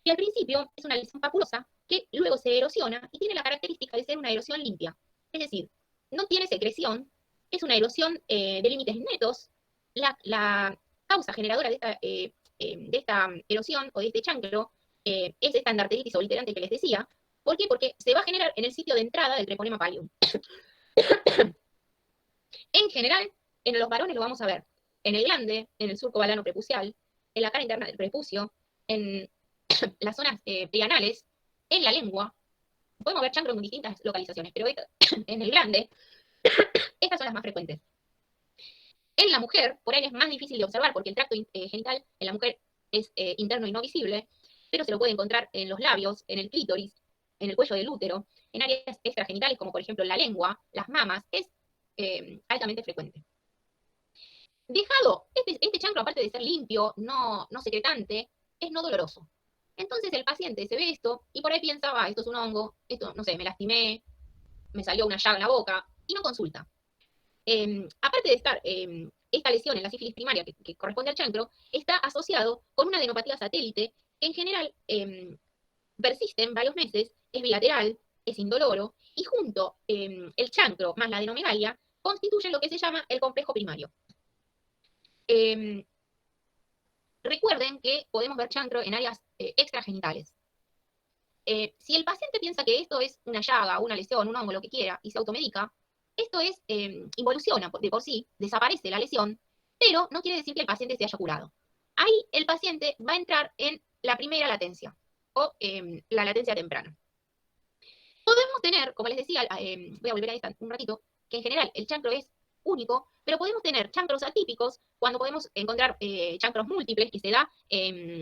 que al principio es una lesión papulosa que luego se erosiona y tiene la característica de ser una erosión limpia. Es decir, no tiene secreción, es una erosión de límites netos. La causa generadora de esta erosión o de este chancro es esta endarteritis obliterante que les decía. ¿Por qué? Porque se va a generar en el sitio de entrada del treponema pallium. En general, en los varones lo vamos a ver en el glande, en el surco balano prepucial, en la cara interna del prepucio, en las zonas perianales, en la lengua. Podemos ver chancros en distintas localizaciones, pero en el glande, estas son las más frecuentes. En la mujer, por ahí es más difícil de observar, porque el tracto genital en la mujer es interno y no visible, pero se lo puede encontrar en los labios, en el clítoris, en el cuello del útero, en áreas extragenitales como por ejemplo en la lengua, las mamas, es altamente frecuente. Dejado, este chancro, aparte de ser limpio, no secretante, es no doloroso. Entonces el paciente se ve esto y por ahí piensa, esto es un hongo, esto, no sé, me lastimé, me salió una llaga en la boca, y no consulta. Aparte de estar esta lesión en la sífilis primaria que corresponde al chancro, está asociado con una adenopatía satélite que en general persiste en varios meses, es bilateral, es indoloro, y junto el chancro más la adenomegalia constituyen lo que se llama el complejo primario. Recuerden que podemos ver chancro en áreas extragenitales. Si el paciente piensa que esto es una llaga, una lesión, un hongo, lo que quiera, y se automedica, esto involuciona de por sí, desaparece la lesión, pero no quiere decir que el paciente se haya curado. Ahí el paciente va a entrar en la primera latencia, o la latencia temprana. Podemos tener, como les decía, voy a volver a esta un ratito, que en general el chancro es único, pero podemos tener chancros atípicos cuando podemos encontrar chancros múltiples, que se da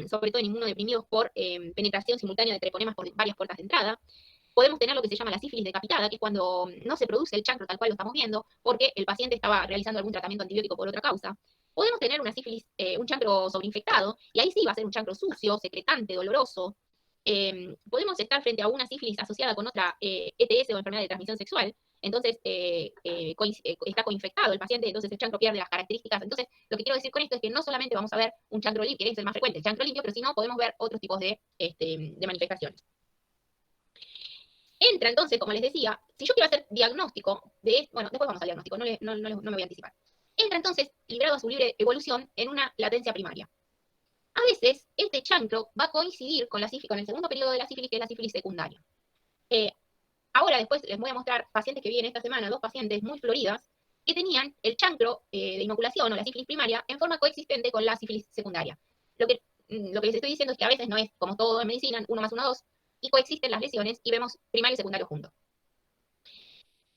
sobre todo en inmunodeprimidos por penetración simultánea de treponemas por varias puertas de entrada. Podemos tener lo que se llama la sífilis decapitada, que es cuando no se produce el chancro tal cual lo estamos viendo, porque el paciente estaba realizando algún tratamiento antibiótico por otra causa. Podemos tener una sífilis, un chancro sobreinfectado, y ahí sí va a ser un chancro sucio, secretante, doloroso. Podemos estar frente a una sífilis asociada con otra ETS o enfermedad de transmisión sexual, entonces está coinfectado el paciente, entonces el chancro pierde las características. Entonces, lo que quiero decir con esto es que no solamente vamos a ver un chancro limpio, que es el más frecuente, el chancro limpio, pero si no, podemos ver otros tipos de manifestaciones. Entra entonces, como les decía, si yo quiero hacer diagnóstico bueno, después vamos al diagnóstico, no me voy a anticipar. entra entonces, liberado a su libre evolución, en una latencia primaria. A veces, este chancro va a coincidir con el segundo periodo de la sífilis, que es la sífilis secundaria. Ahora, después les voy a mostrar pacientes que vi en esta semana, 2 pacientes muy floridas, que tenían el chancro de inoculación o la sífilis primaria en forma coexistente con la sífilis secundaria. Lo que les estoy diciendo es que a veces no es como todo en medicina, 1 más 1, 2, y coexisten las lesiones y vemos primario y secundario juntos.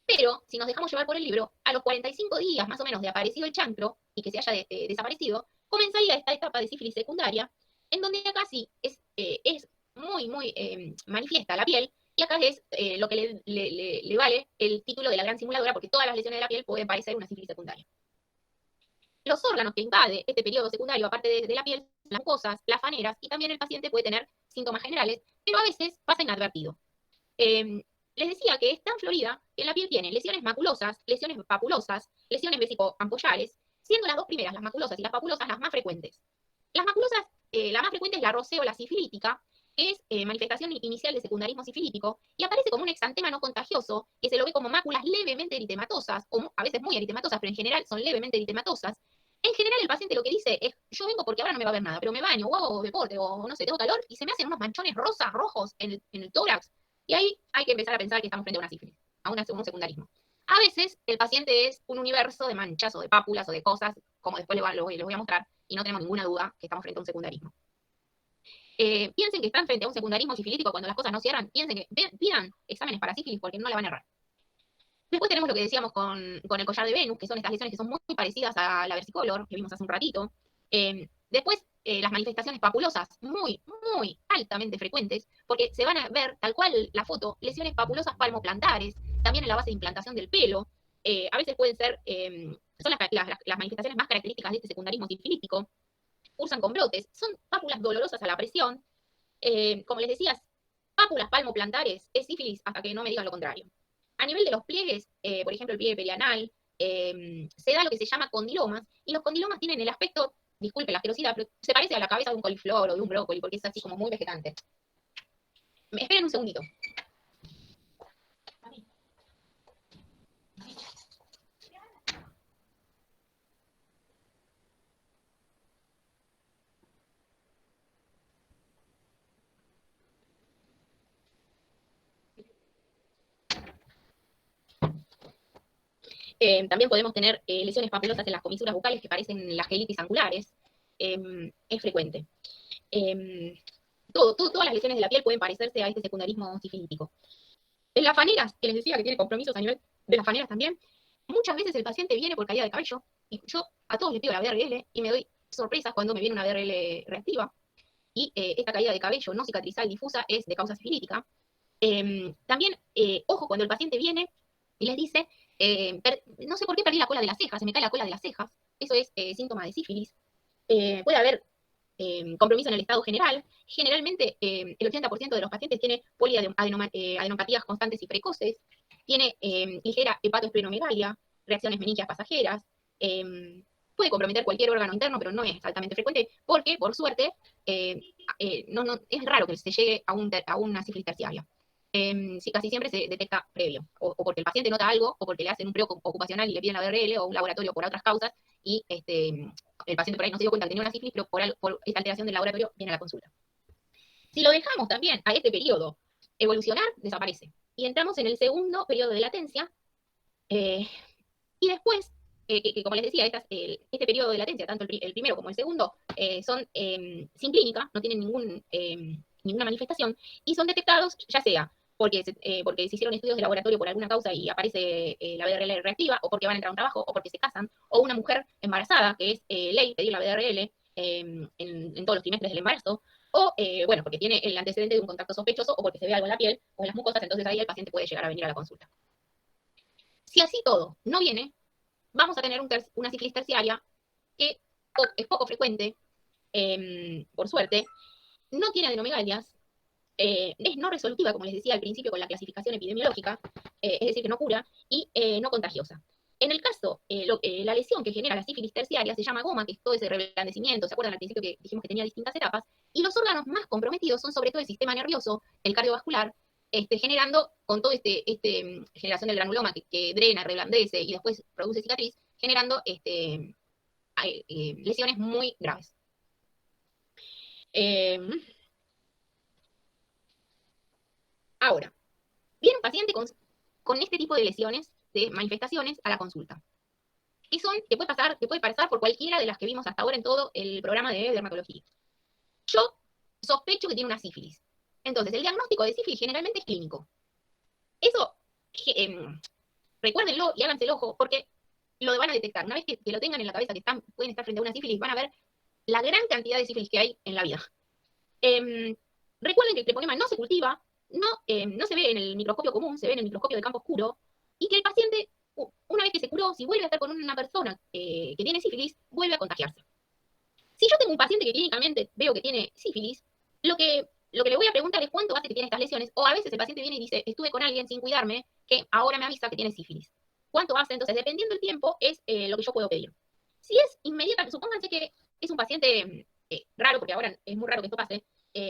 Pero, si nos dejamos llevar por el libro, a los 45 días más o menos de aparecido el chancro y que se haya desaparecido, comenzaría esta etapa de sífilis secundaria, en donde acá sí es muy manifiesta la piel, y acá es lo que le vale el título de la gran simuladora, porque todas las lesiones de la piel pueden parecer una sífilis secundaria. Los órganos que invade este periodo secundario, aparte de la piel, las mucosas, las faneras, y también el paciente puede tener síntomas generales, pero a veces pasa inadvertido. Les decía que es tan florida que en la piel tiene lesiones maculosas, lesiones papulosas, lesiones vesicoampollares, siendo las 2 primeras, las maculosas y las papulosas, las más frecuentes. Las maculosas, la más frecuente es la roséola sifilítica, que es manifestación inicial de secundarismo sifilítico, y aparece como un exantema no contagioso, que se lo ve como máculas levemente eritematosas, o a veces muy eritematosas, pero en general son levemente eritematosas. En general el paciente lo que dice es, yo vengo porque ahora no me va a ver nada, pero me baño, o hago deporte, o no sé, tengo calor, y se me hacen unos manchones rosas, rojos en el tórax. Y ahí hay que empezar a pensar que estamos frente a una sífilis, a un secundarismo. A veces el paciente es un universo de manchas o de pápulas o de cosas, como después les voy a mostrar, y no tenemos ninguna duda que estamos frente a un secundarismo. Piensen que están frente a un secundarismo sifilítico cuando las cosas no cierran, piensen que pidan exámenes para sífilis porque no la van a errar. Después tenemos lo que decíamos con el collar de Venus, que son estas lesiones que son muy parecidas a la versicolor, que vimos hace un ratito. Después, las manifestaciones papulosas, muy altamente frecuentes, porque se van a ver, tal cual la foto, lesiones papulosas palmoplantares, también en la base de implantación del pelo. A veces pueden ser, son las manifestaciones más características de este secundarismo sifilítico. Cursan con brotes, son pápulas dolorosas a la presión. Como les decía, pápulas palmoplantares es sífilis hasta que no me digan lo contrario. A nivel de los pliegues, por ejemplo, el pliegue perianal, se da lo que se llama condilomas, y los condilomas tienen el aspecto, disculpe la asquerosidad, pero se parece a la cabeza de un coliflor o de un brócoli, porque es así como muy vegetante. Esperen un segundito. También podemos tener lesiones papulosas en las comisuras bucales que parecen las gelitis angulares. Es frecuente. Todas las lesiones de la piel pueden parecerse a este secundarismo sifilítico. En las faneras, que les decía que tiene compromisos a nivel de las faneras también, muchas veces el paciente viene por caída de cabello, y yo a todos les pido la BRL, y me doy sorpresas cuando me viene una BRL reactiva, y esta caída de cabello no cicatrizal difusa es de causa sifilítica. También, ojo, cuando el paciente viene y les dice, no sé por qué perdí la cola de las cejas, se me cae la cola de las cejas, eso es síntoma de sífilis. Puede haber compromiso en el estado general. Generalmente, el 80% de los pacientes tiene poliadenopatías constantes y precoces, tiene ligera hepatoesplenomegalia, reacciones meningias pasajeras, puede comprometer cualquier órgano interno, pero no es altamente frecuente, porque, por suerte, es raro que se llegue a una sífilis terciaria. Sí, casi siempre se detecta previo, o porque el paciente nota algo, o porque le hacen un preocupacional y le piden la BRL, o un laboratorio por otras causas, y el paciente por ahí no se dio cuenta que tenía una sífilis, pero por esta alteración del laboratorio viene a la consulta. Si lo dejamos también a este periodo evolucionar, desaparece. Y entramos en el segundo periodo de latencia, y después, que como les decía, este periodo de latencia, tanto el primero como el segundo, son sin clínica, no tienen ninguna manifestación, y son detectados ya sea porque se hicieron estudios de laboratorio por alguna causa y aparece la BRL reactiva, o porque van a entrar a un trabajo, o porque se casan, o una mujer embarazada, que es ley pedir la BRL en todos los trimestres del embarazo, o bueno, porque tiene el antecedente de un contacto sospechoso, o porque se ve algo en la piel o en las mucosas, entonces ahí el paciente puede llegar a venir a la consulta. Si así todo no viene, vamos a tener una sífilis terciaria que es poco frecuente, por suerte, no tiene adenomegalias, es no resolutiva, como les decía al principio con la clasificación epidemiológica, es decir, que no cura, y no contagiosa. En el caso, la lesión que genera la sífilis terciaria se llama goma, que es todo ese reblandecimiento, ¿se acuerdan al principio que dijimos que tenía distintas etapas? Y los órganos más comprometidos son sobre todo el sistema nervioso, el cardiovascular, generando con todo generación del granuloma que drena, reblandece y después produce cicatriz, generando lesiones muy graves. Ahora, viene un paciente con este tipo de lesiones, de manifestaciones, a la consulta. Que puede pasar por cualquiera de las que vimos hasta ahora en todo el programa de dermatología. Yo sospecho que tiene una sífilis. Entonces, el diagnóstico de sífilis generalmente es clínico. Eso, recuérdenlo y háganse el ojo, porque lo van a detectar. Una vez que lo tengan en la cabeza, que pueden estar frente a una sífilis, van a ver la gran cantidad de sífilis que hay en la vida. Recuerden que el treponema no se cultiva, no se ve en el microscopio común, se ve en el microscopio de campo oscuro, y que el paciente, una vez que se curó, si vuelve a estar con una persona que tiene sífilis, vuelve a contagiarse. Si yo tengo un paciente que clínicamente veo que tiene sífilis, lo que le voy a preguntar es cuánto hace que tiene estas lesiones, o a veces el paciente viene y dice, estuve con alguien sin cuidarme, que ahora me avisa que tiene sífilis. ¿Cuánto hace? Entonces, dependiendo del tiempo, es lo que yo puedo pedir. Si es inmediata, supónganse que es un paciente raro, porque ahora es muy raro que esto pase,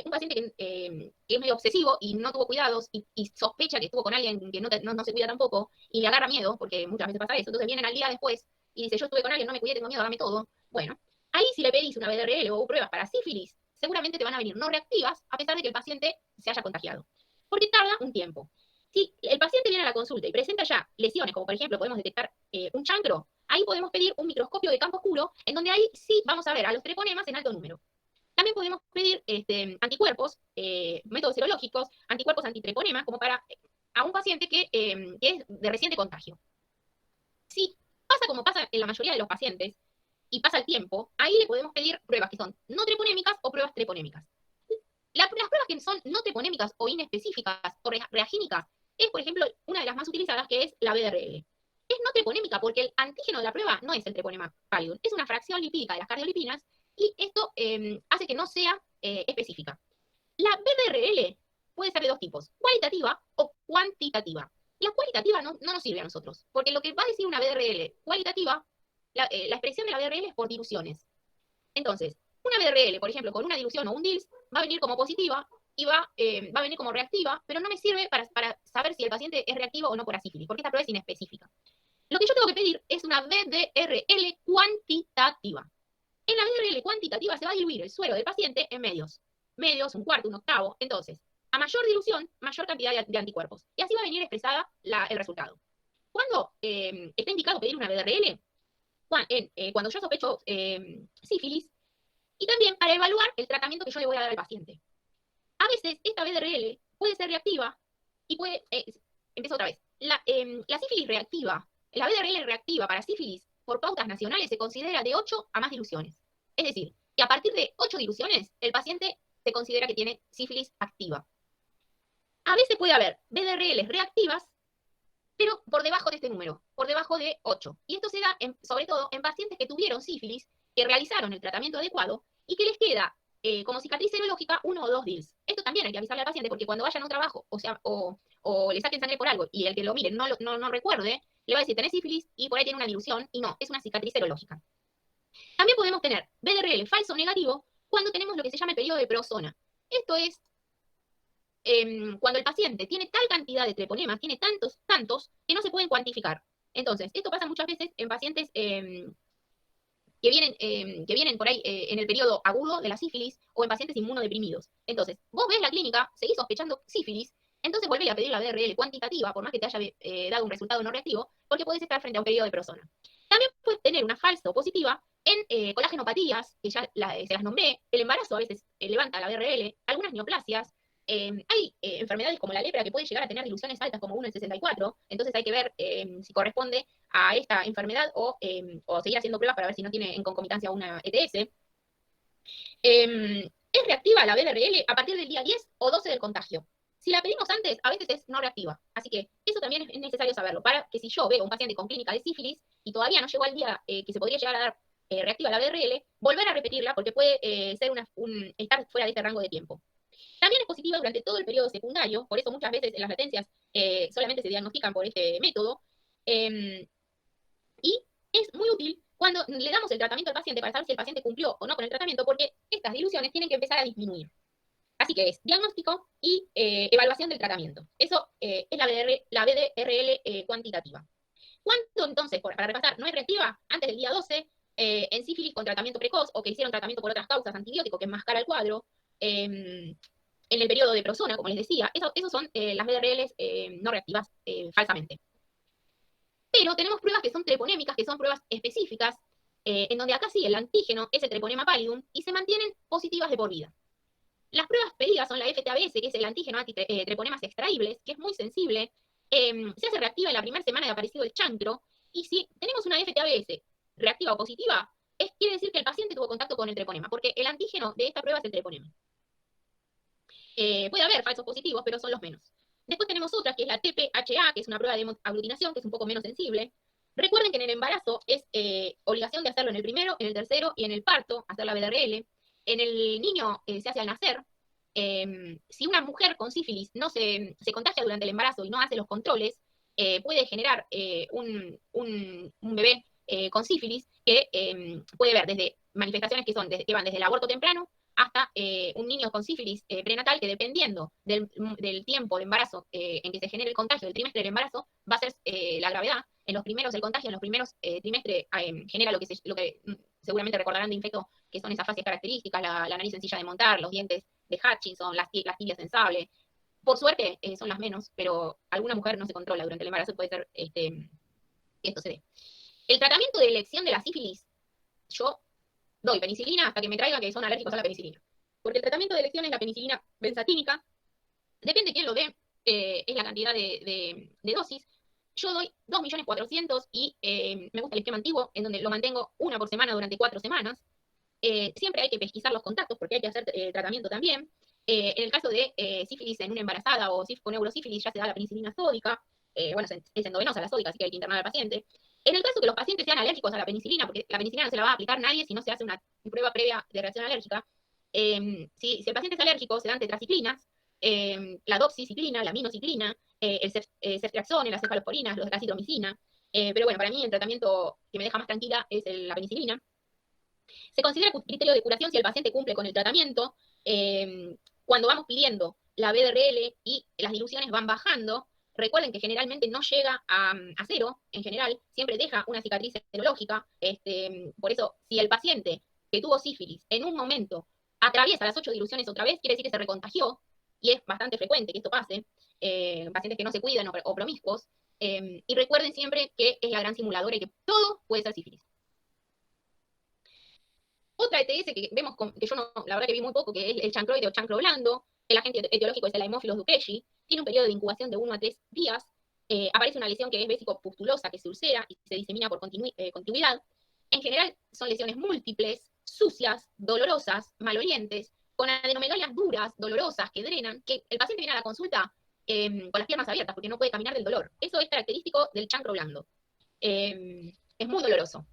un paciente que es medio obsesivo y no tuvo cuidados y sospecha que estuvo con alguien que no se cuida tampoco y le agarra miedo, porque muchas veces pasa eso, entonces vienen al día después y dice, yo estuve con alguien, no me cuidé, tengo miedo, dame todo. Bueno, ahí si le pedís una BDRL o pruebas para sífilis, seguramente te van a venir no reactivas, a pesar de que el paciente se haya contagiado. Porque tarda un tiempo. Si el paciente viene a la consulta y presenta ya lesiones, como por ejemplo podemos detectar un chancro, ahí podemos pedir un microscopio de campo oscuro, en donde ahí sí vamos a ver a los treponemas en alto número. También podemos pedir anticuerpos, métodos serológicos, anticuerpos antitreponema, como para a un paciente que es de reciente contagio. Si pasa como pasa en la mayoría de los pacientes, y pasa el tiempo, ahí le podemos pedir pruebas que son no treponémicas o pruebas treponémicas. Las pruebas que son no treponémicas o inespecíficas o reagínicas es, por ejemplo, una de las más utilizadas, que es la BDRL. Es no treponémica porque el antígeno de la prueba no es el treponema pálido, es una fracción lipídica de las cardiolipinas y esto hace que no sea específica. La BDRL puede ser de dos tipos, cualitativa o cuantitativa. La cualitativa no nos sirve a nosotros, porque lo que va a decir una BDRL cualitativa, la expresión de la BDRL es por diluciones. Entonces, una BDRL, por ejemplo, con una dilución o un DILS, va a venir como positiva y va a venir como reactiva, pero no me sirve para saber si el paciente es reactivo o no por asífilis, porque esta prueba es inespecífica. Lo que yo tengo que pedir es una BDRL cuantitativa. En la BDRL cuantitativa se va a diluir el suero del paciente en medios, un cuarto, un octavo. Entonces, a mayor dilución, mayor cantidad de anticuerpos. Y así va a venir expresada el resultado. Cuando está indicado pedir una BDRL, cuando yo sospecho sífilis, y también para evaluar el tratamiento que yo le voy a dar al paciente. A veces esta BDRL puede ser reactiva y puede... empiezo otra vez. La sífilis reactiva, la BDRL reactiva para sífilis por pautas nacionales se considera de 8 a más diluciones. Es decir, que a partir de 8 diluciones, el paciente se considera que tiene sífilis activa. A veces puede haber BDRLs reactivas, pero por debajo de este número, por debajo de 8. Y esto se da sobre todo en pacientes que tuvieron sífilis, que realizaron el tratamiento adecuado y que les queda como cicatriz serológica 1 o 2 DILs. Esto también hay que avisarle al paciente porque cuando vayan a un trabajo o le saquen sangre por algo y el que lo mire no recuerde, le va a decir tenés sífilis y por ahí tiene una dilución y no, es una cicatriz serológica. También podemos tener BDRL falso negativo cuando tenemos lo que se llama el periodo de prozona. Esto es cuando el paciente tiene tal cantidad de treponemas, tiene tantos, que no se pueden cuantificar. Entonces, esto pasa muchas veces en pacientes que vienen por ahí en el periodo agudo de la sífilis o en pacientes inmunodeprimidos. Entonces, vos ves la clínica, seguís sospechando sífilis, entonces volvés a pedir la BRL cuantitativa, por más que te haya dado un resultado no reactivo, porque podés estar frente a un periodo de prozona. También puedes tener una falsa o positiva en colagenopatías, que ya se las nombré, el embarazo a veces levanta la BRL, algunas neoplasias, hay enfermedades como la lepra que puede llegar a tener diluciones altas como 1 en 64, entonces hay que ver si corresponde a esta enfermedad o seguir haciendo pruebas para ver si no tiene en concomitancia una ETS. Es reactiva la BDRL a partir del día 10 o 12 del contagio. Si la pedimos antes, a veces es no reactiva. Así que eso también es necesario saberlo, para que si yo veo un paciente con clínica de sífilis y todavía no llegó al día que se podría llegar a dar reactiva la BDRL, volver a repetirla porque puede ser estar fuera de este rango de tiempo. También es positiva durante todo el periodo secundario, por eso muchas veces en las latencias solamente se diagnostican por este método, y es muy útil cuando le damos el tratamiento al paciente para saber si el paciente cumplió o no con el tratamiento, porque estas diluciones tienen que empezar a disminuir. Así que es diagnóstico y evaluación del tratamiento. Eso es la BDRL cuantitativa. ¿Cuándo entonces, para repasar, no es reactiva? Antes del día 12, en sífilis con tratamiento precoz o que hicieron tratamiento por otras causas, antibiótico, que enmascara el cuadro, en el periodo de prosona, como les decía, esos son las BRLs no reactivas falsamente. Pero tenemos pruebas que son treponémicas, que son pruebas específicas, en donde acá sí el antígeno es el treponema pallidum y se mantienen positivas de por vida. Las pruebas pedidas son la FTABS, que es el antígeno antitreponemas extraíbles, que es muy sensible, se hace reactiva en la primera semana de aparecido el chancro, y si tenemos una FTABS reactiva o positiva, quiere decir que el paciente tuvo contacto con el treponema, porque el antígeno de esta prueba es el treponema. Puede haber falsos positivos, pero son los menos. Después tenemos otra, que es la TPHA, que es una prueba de aglutinación, que es un poco menos sensible. Recuerden que en el embarazo es obligación de hacerlo en el primero, en el tercero y en el parto, hacer la BRL. En el niño se hace al nacer. Si una mujer con sífilis no se contagia durante el embarazo y no hace los controles, puede generar un bebé con sífilis que puede ver desde manifestaciones que van desde el aborto temprano hasta un niño con sífilis prenatal que dependiendo del tiempo de embarazo en que se genere el contagio, del trimestre del embarazo, va a ser la gravedad. En los primeros, el contagio en los primeros trimestres genera lo que seguramente recordarán de infecto, que son esas fases características, la nariz sencilla de montar, los dientes de Hutchinson, las tibias sensables. Por suerte son las menos, pero alguna mujer no se controla durante el embarazo, puede ser que esto se dé. El tratamiento de elección de la sífilis, yo doy penicilina hasta que me traigan que son alérgicos a la penicilina. Porque el tratamiento de elección es la penicilina benzatínica. Depende de quién lo dé, es la cantidad de dosis. Yo doy 2.400.000 y me gusta el esquema antiguo, en donde lo mantengo una por semana durante 4 semanas. Siempre hay que pesquisar los contactos porque hay que hacer tratamiento también. En el caso de sífilis en una embarazada o con neurosífilis ya se da la penicilina sódica. Bueno, es endovenosa la sódica, así que hay que internar al paciente. En el caso que los pacientes sean alérgicos a la penicilina, porque la penicilina no se la va a aplicar nadie si no se hace una prueba previa de reacción alérgica, si el paciente es alérgico, se dan tetraciclinas, la doxiciclina, la aminociclina, el ceftriaxone, las cefalosporinas, la citromicina. Pero bueno, para mí el tratamiento que me deja más tranquila es la penicilina. Se considera criterio de curación si el paciente cumple con el tratamiento. Cuando vamos pidiendo la BDRL y las diluciones van bajando, recuerden que generalmente no llega a cero, en general, siempre deja una cicatriz serológica. Por eso, si el paciente que tuvo sífilis en un momento atraviesa las 8 diluciones otra vez, quiere decir que se recontagió, y es bastante frecuente que esto pase, pacientes que no se cuidan o promiscuos. Y recuerden siempre que es la gran simuladora y que todo puede ser sífilis. Otra ETS que vemos, que yo no, la verdad que vi muy poco, que es el chancroide o chancro blando. El agente etiológico es el Haemophilus duqueschi. Tiene un periodo de incubación de 1 a 3 días. Aparece una lesión que es vésico-pustulosa, que se ulcera y se disemina por continuidad. En general, son lesiones múltiples, sucias, dolorosas, malolientes, con adenomegalias duras, dolorosas, que drenan, que el paciente viene a la consulta con las piernas abiertas porque no puede caminar del dolor. Eso es característico del chancro blando. Es muy doloroso.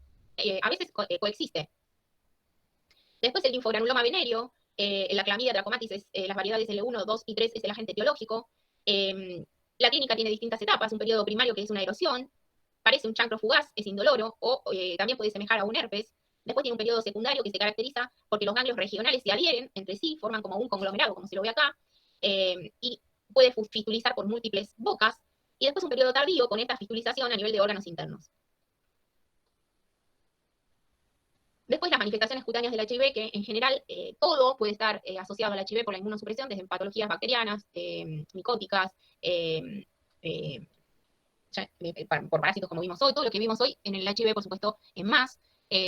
A veces coexiste. Después el linfogranuloma venéreo, la clamidia trachomatis es las variedades L1, 2 y 3 es el agente etiológico. La clínica tiene distintas etapas, un periodo primario que es una erosión, parece un chancro fugaz, es indoloro, o también puede semejar a un herpes. Después tiene un periodo secundario que se caracteriza porque los ganglios regionales se adhieren entre sí, forman como un conglomerado, como se lo ve acá, y puede fistulizar por múltiples bocas. Y después un periodo tardío con esta fistulización a nivel de órganos internos. Después las manifestaciones cutáneas del HIV, que en general todo puede estar asociado al HIV por la inmunosupresión, desde patologías bacterianas, micóticas, por parásitos como vimos hoy, todo lo que vimos hoy en el HIV, por supuesto, en más.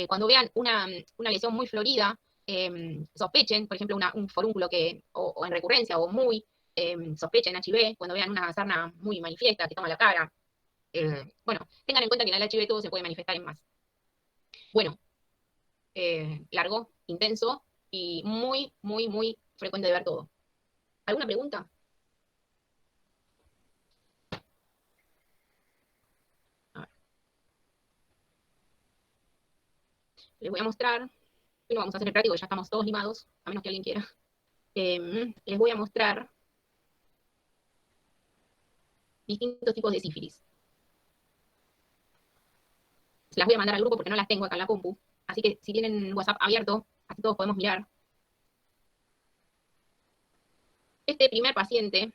Cuando vean una lesión muy florida, sospechen, por ejemplo, un forúnculo o en recurrencia o muy sospechen HIV, cuando vean una sarna muy manifiesta que toma la cara. Bueno, tengan en cuenta que en el HIV todo se puede manifestar en más. Bueno, largo, intenso y muy, muy, muy frecuente de ver todo. ¿Alguna pregunta? A ver. Les voy a mostrar. Hoy no vamos a hacer el práctico, ya estamos todos limados, a menos que alguien quiera. Les voy a mostrar distintos tipos de sífilis. Se las voy a mandar al grupo porque no las tengo acá en la compu. Así que si tienen WhatsApp abierto, así todos podemos mirar. Este primer paciente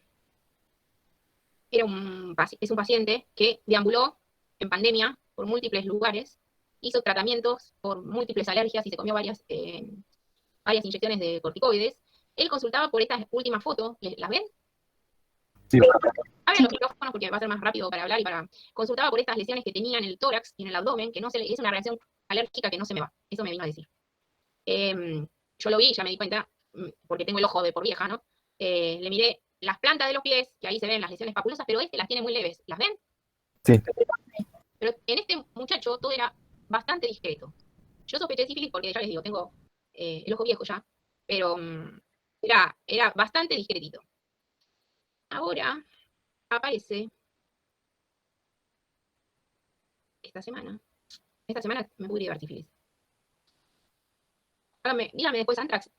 es un paciente que deambuló en pandemia por múltiples lugares, hizo tratamientos por múltiples alergias y se comió varias inyecciones de corticoides. Él consultaba por esta última foto, ¿las ven? Sí, Abren los micrófonos porque va a ser más rápido para hablar y para... Consultaba por estas lesiones que tenía en el tórax y en el abdomen, que no es una reacción alérgica que no se me va. Eso me vino a decir. Yo lo vi, ya me di cuenta, porque tengo el ojo de por vieja, ¿no? Le miré las plantas de los pies, que ahí se ven las lesiones papulosas, pero las tiene muy leves. ¿Las ven? sí. Pero en este muchacho todo era bastante discreto. Yo sospeché sífilis porque ya les digo, tengo el ojo viejo ya, pero era bastante discretito. Ahora aparece esta semana. Esta semana me pude llevar sífilis. Dígame después Antrax,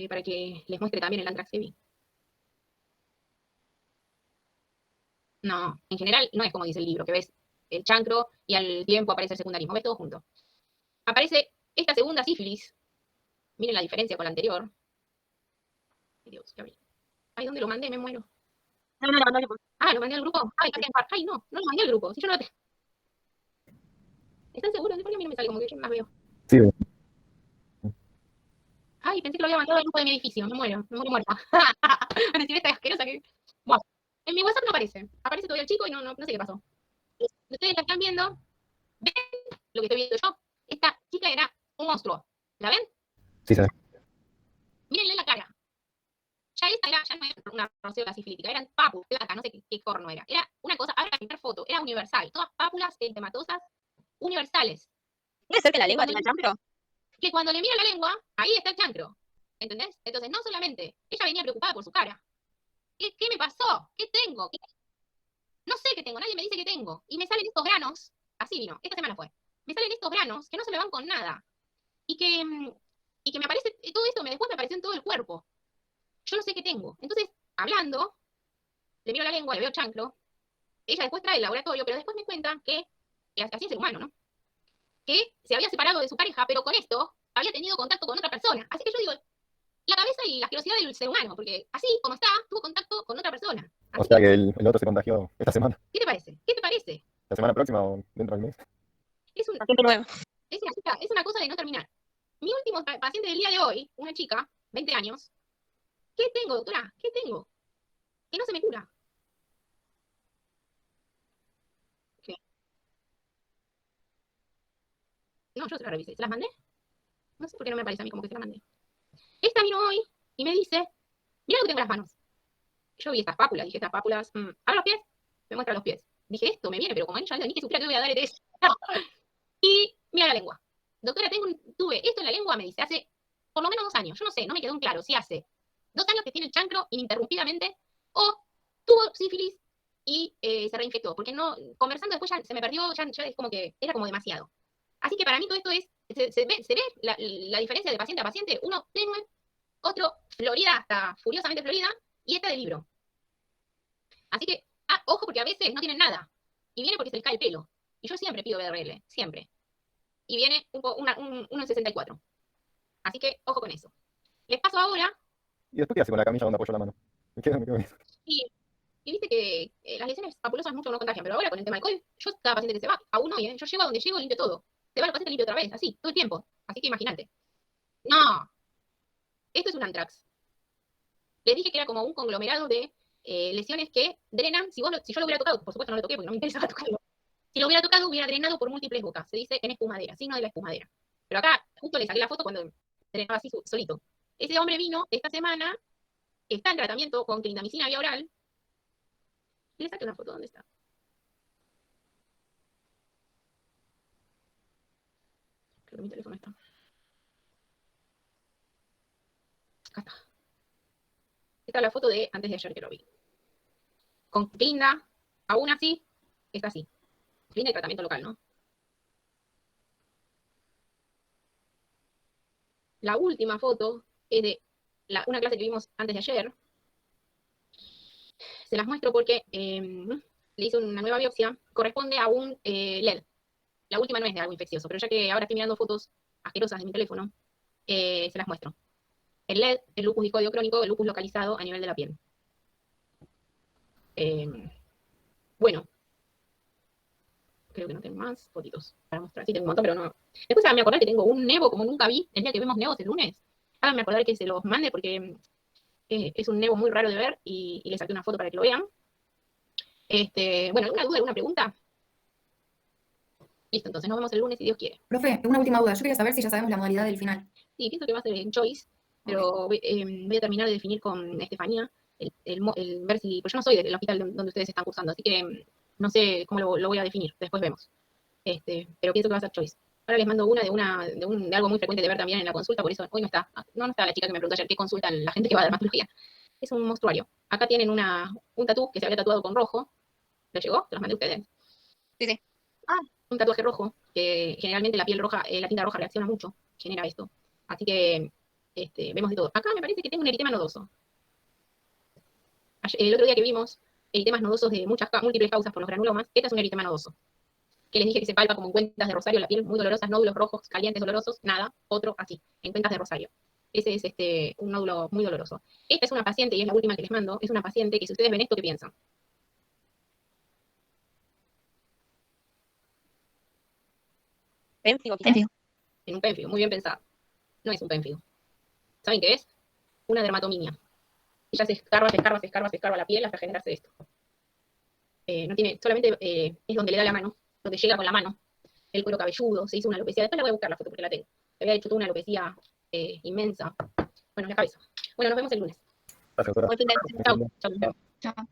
para que les muestre también el Antrax que vi. No, en general no es como dice el libro, que ves el chancro y al tiempo aparece el secundarismo, ves todo junto. Aparece esta segunda sífilis. Miren la diferencia con la anterior. Ay, Dios, ya abrí. Ay, ¿dónde lo mandé? Me muero. No, Ah, ¿lo mandé al grupo? Ay, casi infarto. Ay, no lo mandé al grupo. Si yo no lo ¿Están seguros? ¿Por qué a mí no me sale como que yo no las veo? Sí, Ay, pensé que lo había mandado al grupo de mi edificio. Me muero muerta. Van a decir esta asquerosa que... Bueno, en mi WhatsApp no aparece. Aparece todavía el chico y no sé qué pasó. Ustedes la están viendo. ¿Ven lo que estoy viendo yo? Esta chica era un monstruo. ¿La ven? sí, sí. Mírenle la cara. Ya no era una roseta sifilítica, eran pápulas, plata, no sé qué corno era. Era una cosa, ahora la primera foto, era universal. Todas pápulas entematosas universales. ¿Puede ser que la lengua tenga chancro? Que cuando le mira la lengua, ahí está el chancro. ¿Entendés? Entonces, no solamente, ella venía preocupada por su cara. ¿Qué me pasó? ¿Qué tengo? No sé qué tengo, nadie me dice qué tengo. Y me salen estos granos, así vino, esta semana fue. Me salen estos granos que no se me van con nada. Y que me aparece, todo esto después me apareció en todo el cuerpo. Yo no sé qué tengo. Entonces, hablando, le miro la lengua, le veo chancro. Ella después trae el laboratorio, pero después me cuenta que así es el humano, ¿no? Que se había separado de su pareja, pero con esto había tenido contacto con otra persona. Así que yo digo, la cabeza y la asquerosidad del ser humano, porque así como está, tuvo contacto con otra persona. O sea que el otro se contagió esta semana. ¿Qué te parece? ¿Qué te parece? La semana próxima o dentro del mes. Es una cosa de no terminar. Mi último paciente del día de hoy, una chica, 20 años. ¿Qué tengo, doctora? ¿Qué tengo? Que no se me cura. ¿Qué? No, yo se las revisé. ¿Se las mandé? No sé por qué no me parece a mí como que se las mandé. Esta vino hoy y me dice, mira lo que tengo en las manos. Yo vi estas pápulas, dije, estas pápulas, ¿abro los pies? Me muestra los pies. Dije, esto me viene, pero como ella ni que supiera que voy a dar ETS. Y mira la lengua. Doctora, tuve esto en la lengua, me dice, hace por lo menos 2 años. Yo no sé, no me quedó en claro si hace 2 años que tiene el chancro ininterrumpidamente o tuvo sífilis y se reinfectó. Porque no, conversando después ya se me perdió, ya es como que era como demasiado. Así que para mí todo esto es, se ve la diferencia de paciente a paciente. Uno tenue, otro florida, hasta furiosamente florida, y esta de libro. Así que, ojo, porque a veces no tienen nada. Y viene porque se les cae el pelo. Y yo siempre pido BRL, siempre. Y viene uno en 64. Así que, ojo con eso. Les paso ahora. ¿Y después qué hace con la camilla donde apoyo la mano? Me quedo con eso. Y viste que las lesiones papulosas mucho no contagian, pero ahora con el tema del COVID, yo cada paciente que se va, aún hoy, yo llego a donde llego, limpio todo. Se va el paciente, limpio otra vez, así, todo el tiempo. Así que imagínate. No, esto es un antrax. Les dije que era como un conglomerado de lesiones que drenan. Si yo lo hubiera tocado, por supuesto no lo toqué porque no me interesaba tocarlo. Si lo hubiera tocado, hubiera drenado por múltiples bocas. Se dice en espumadera, signo de la espumadera. Pero acá, justo le saqué la foto cuando drenaba así solito. Ese hombre vino esta semana, está en tratamiento con clindamicina vía oral. Le saqué una foto, ¿dónde está? Creo que mi teléfono está. Acá está. Esta es la foto de antes de ayer que lo vi. Con clinda, aún así, está así. Clinda y tratamiento local, ¿no? La última foto es de una clase que vimos antes de ayer. Se las muestro porque le hice una nueva biopsia. Corresponde a un LED. La última no es de algo infeccioso, pero ya que ahora estoy mirando fotos asquerosas de mi teléfono, se las muestro. El LED, el lupus discoideo crónico, el lupus localizado a nivel de la piel. Bueno. creo que no tengo más fotitos para mostrar. Sí, tengo un montón, pero no. Después háganme acordar que tengo un Nevo como nunca vi el día que vemos Nevos el lunes. Háganme acordar que se los mande porque es un Nevo muy raro de ver y les saqué una foto para que lo vean. Bueno, ¿alguna duda, alguna pregunta? Listo, entonces nos vemos el lunes si Dios quiere. Profe, una última duda. Yo quería saber si ya sabemos la modalidad del final. Sí, pienso que va a ser en Choice, pero voy a terminar de definir con Estefanía, ver si, pues yo no soy del hospital donde ustedes están cursando, así que no sé cómo lo voy a definir, después vemos. Pero pienso que va a ser Choice. Ahora les mando una de algo muy frecuente de ver también en la consulta, por eso hoy no está la chica que me preguntó ayer qué consultan la gente que va a dermatología. Es un monstruario. Acá tienen un tatú que se había tatuado con rojo. ¿Les llegó? ¿Se los mandé a ustedes? Sí. Un tatuaje rojo, que generalmente la piel roja, la tinta roja reacciona mucho, genera esto. Así que vemos de todo. Acá me parece que tengo un eritema nodoso. El otro día que vimos eritemas nodosos de múltiples causas por los granulomas, este es un eritema nodoso. Que les dije que se palpa como en cuentas de Rosario, la piel muy dolorosas, nódulos rojos, calientes, dolorosos, nada, otro así, en cuentas de Rosario. Ese es un nódulo muy doloroso. Esta es una paciente, y es la última que les mando, es una paciente que si ustedes ven esto, ¿qué piensan? Pénfigo, quizás. En un pénfigo, muy bien pensado. No es un pénfigo. ¿Saben qué es? Una dermatominia. Ella se escarba la piel hasta generarse esto. No tiene, solamente es donde le da la mano, donde llega con la mano, el cuero cabelludo, se hizo una alopecia. Después la voy a buscar la foto porque la tengo. Se había hecho toda una alopecia inmensa. Bueno, la cabeza. Bueno, nos vemos el lunes. Gracias, doctora. Buen fin de semana. Chau. Chao.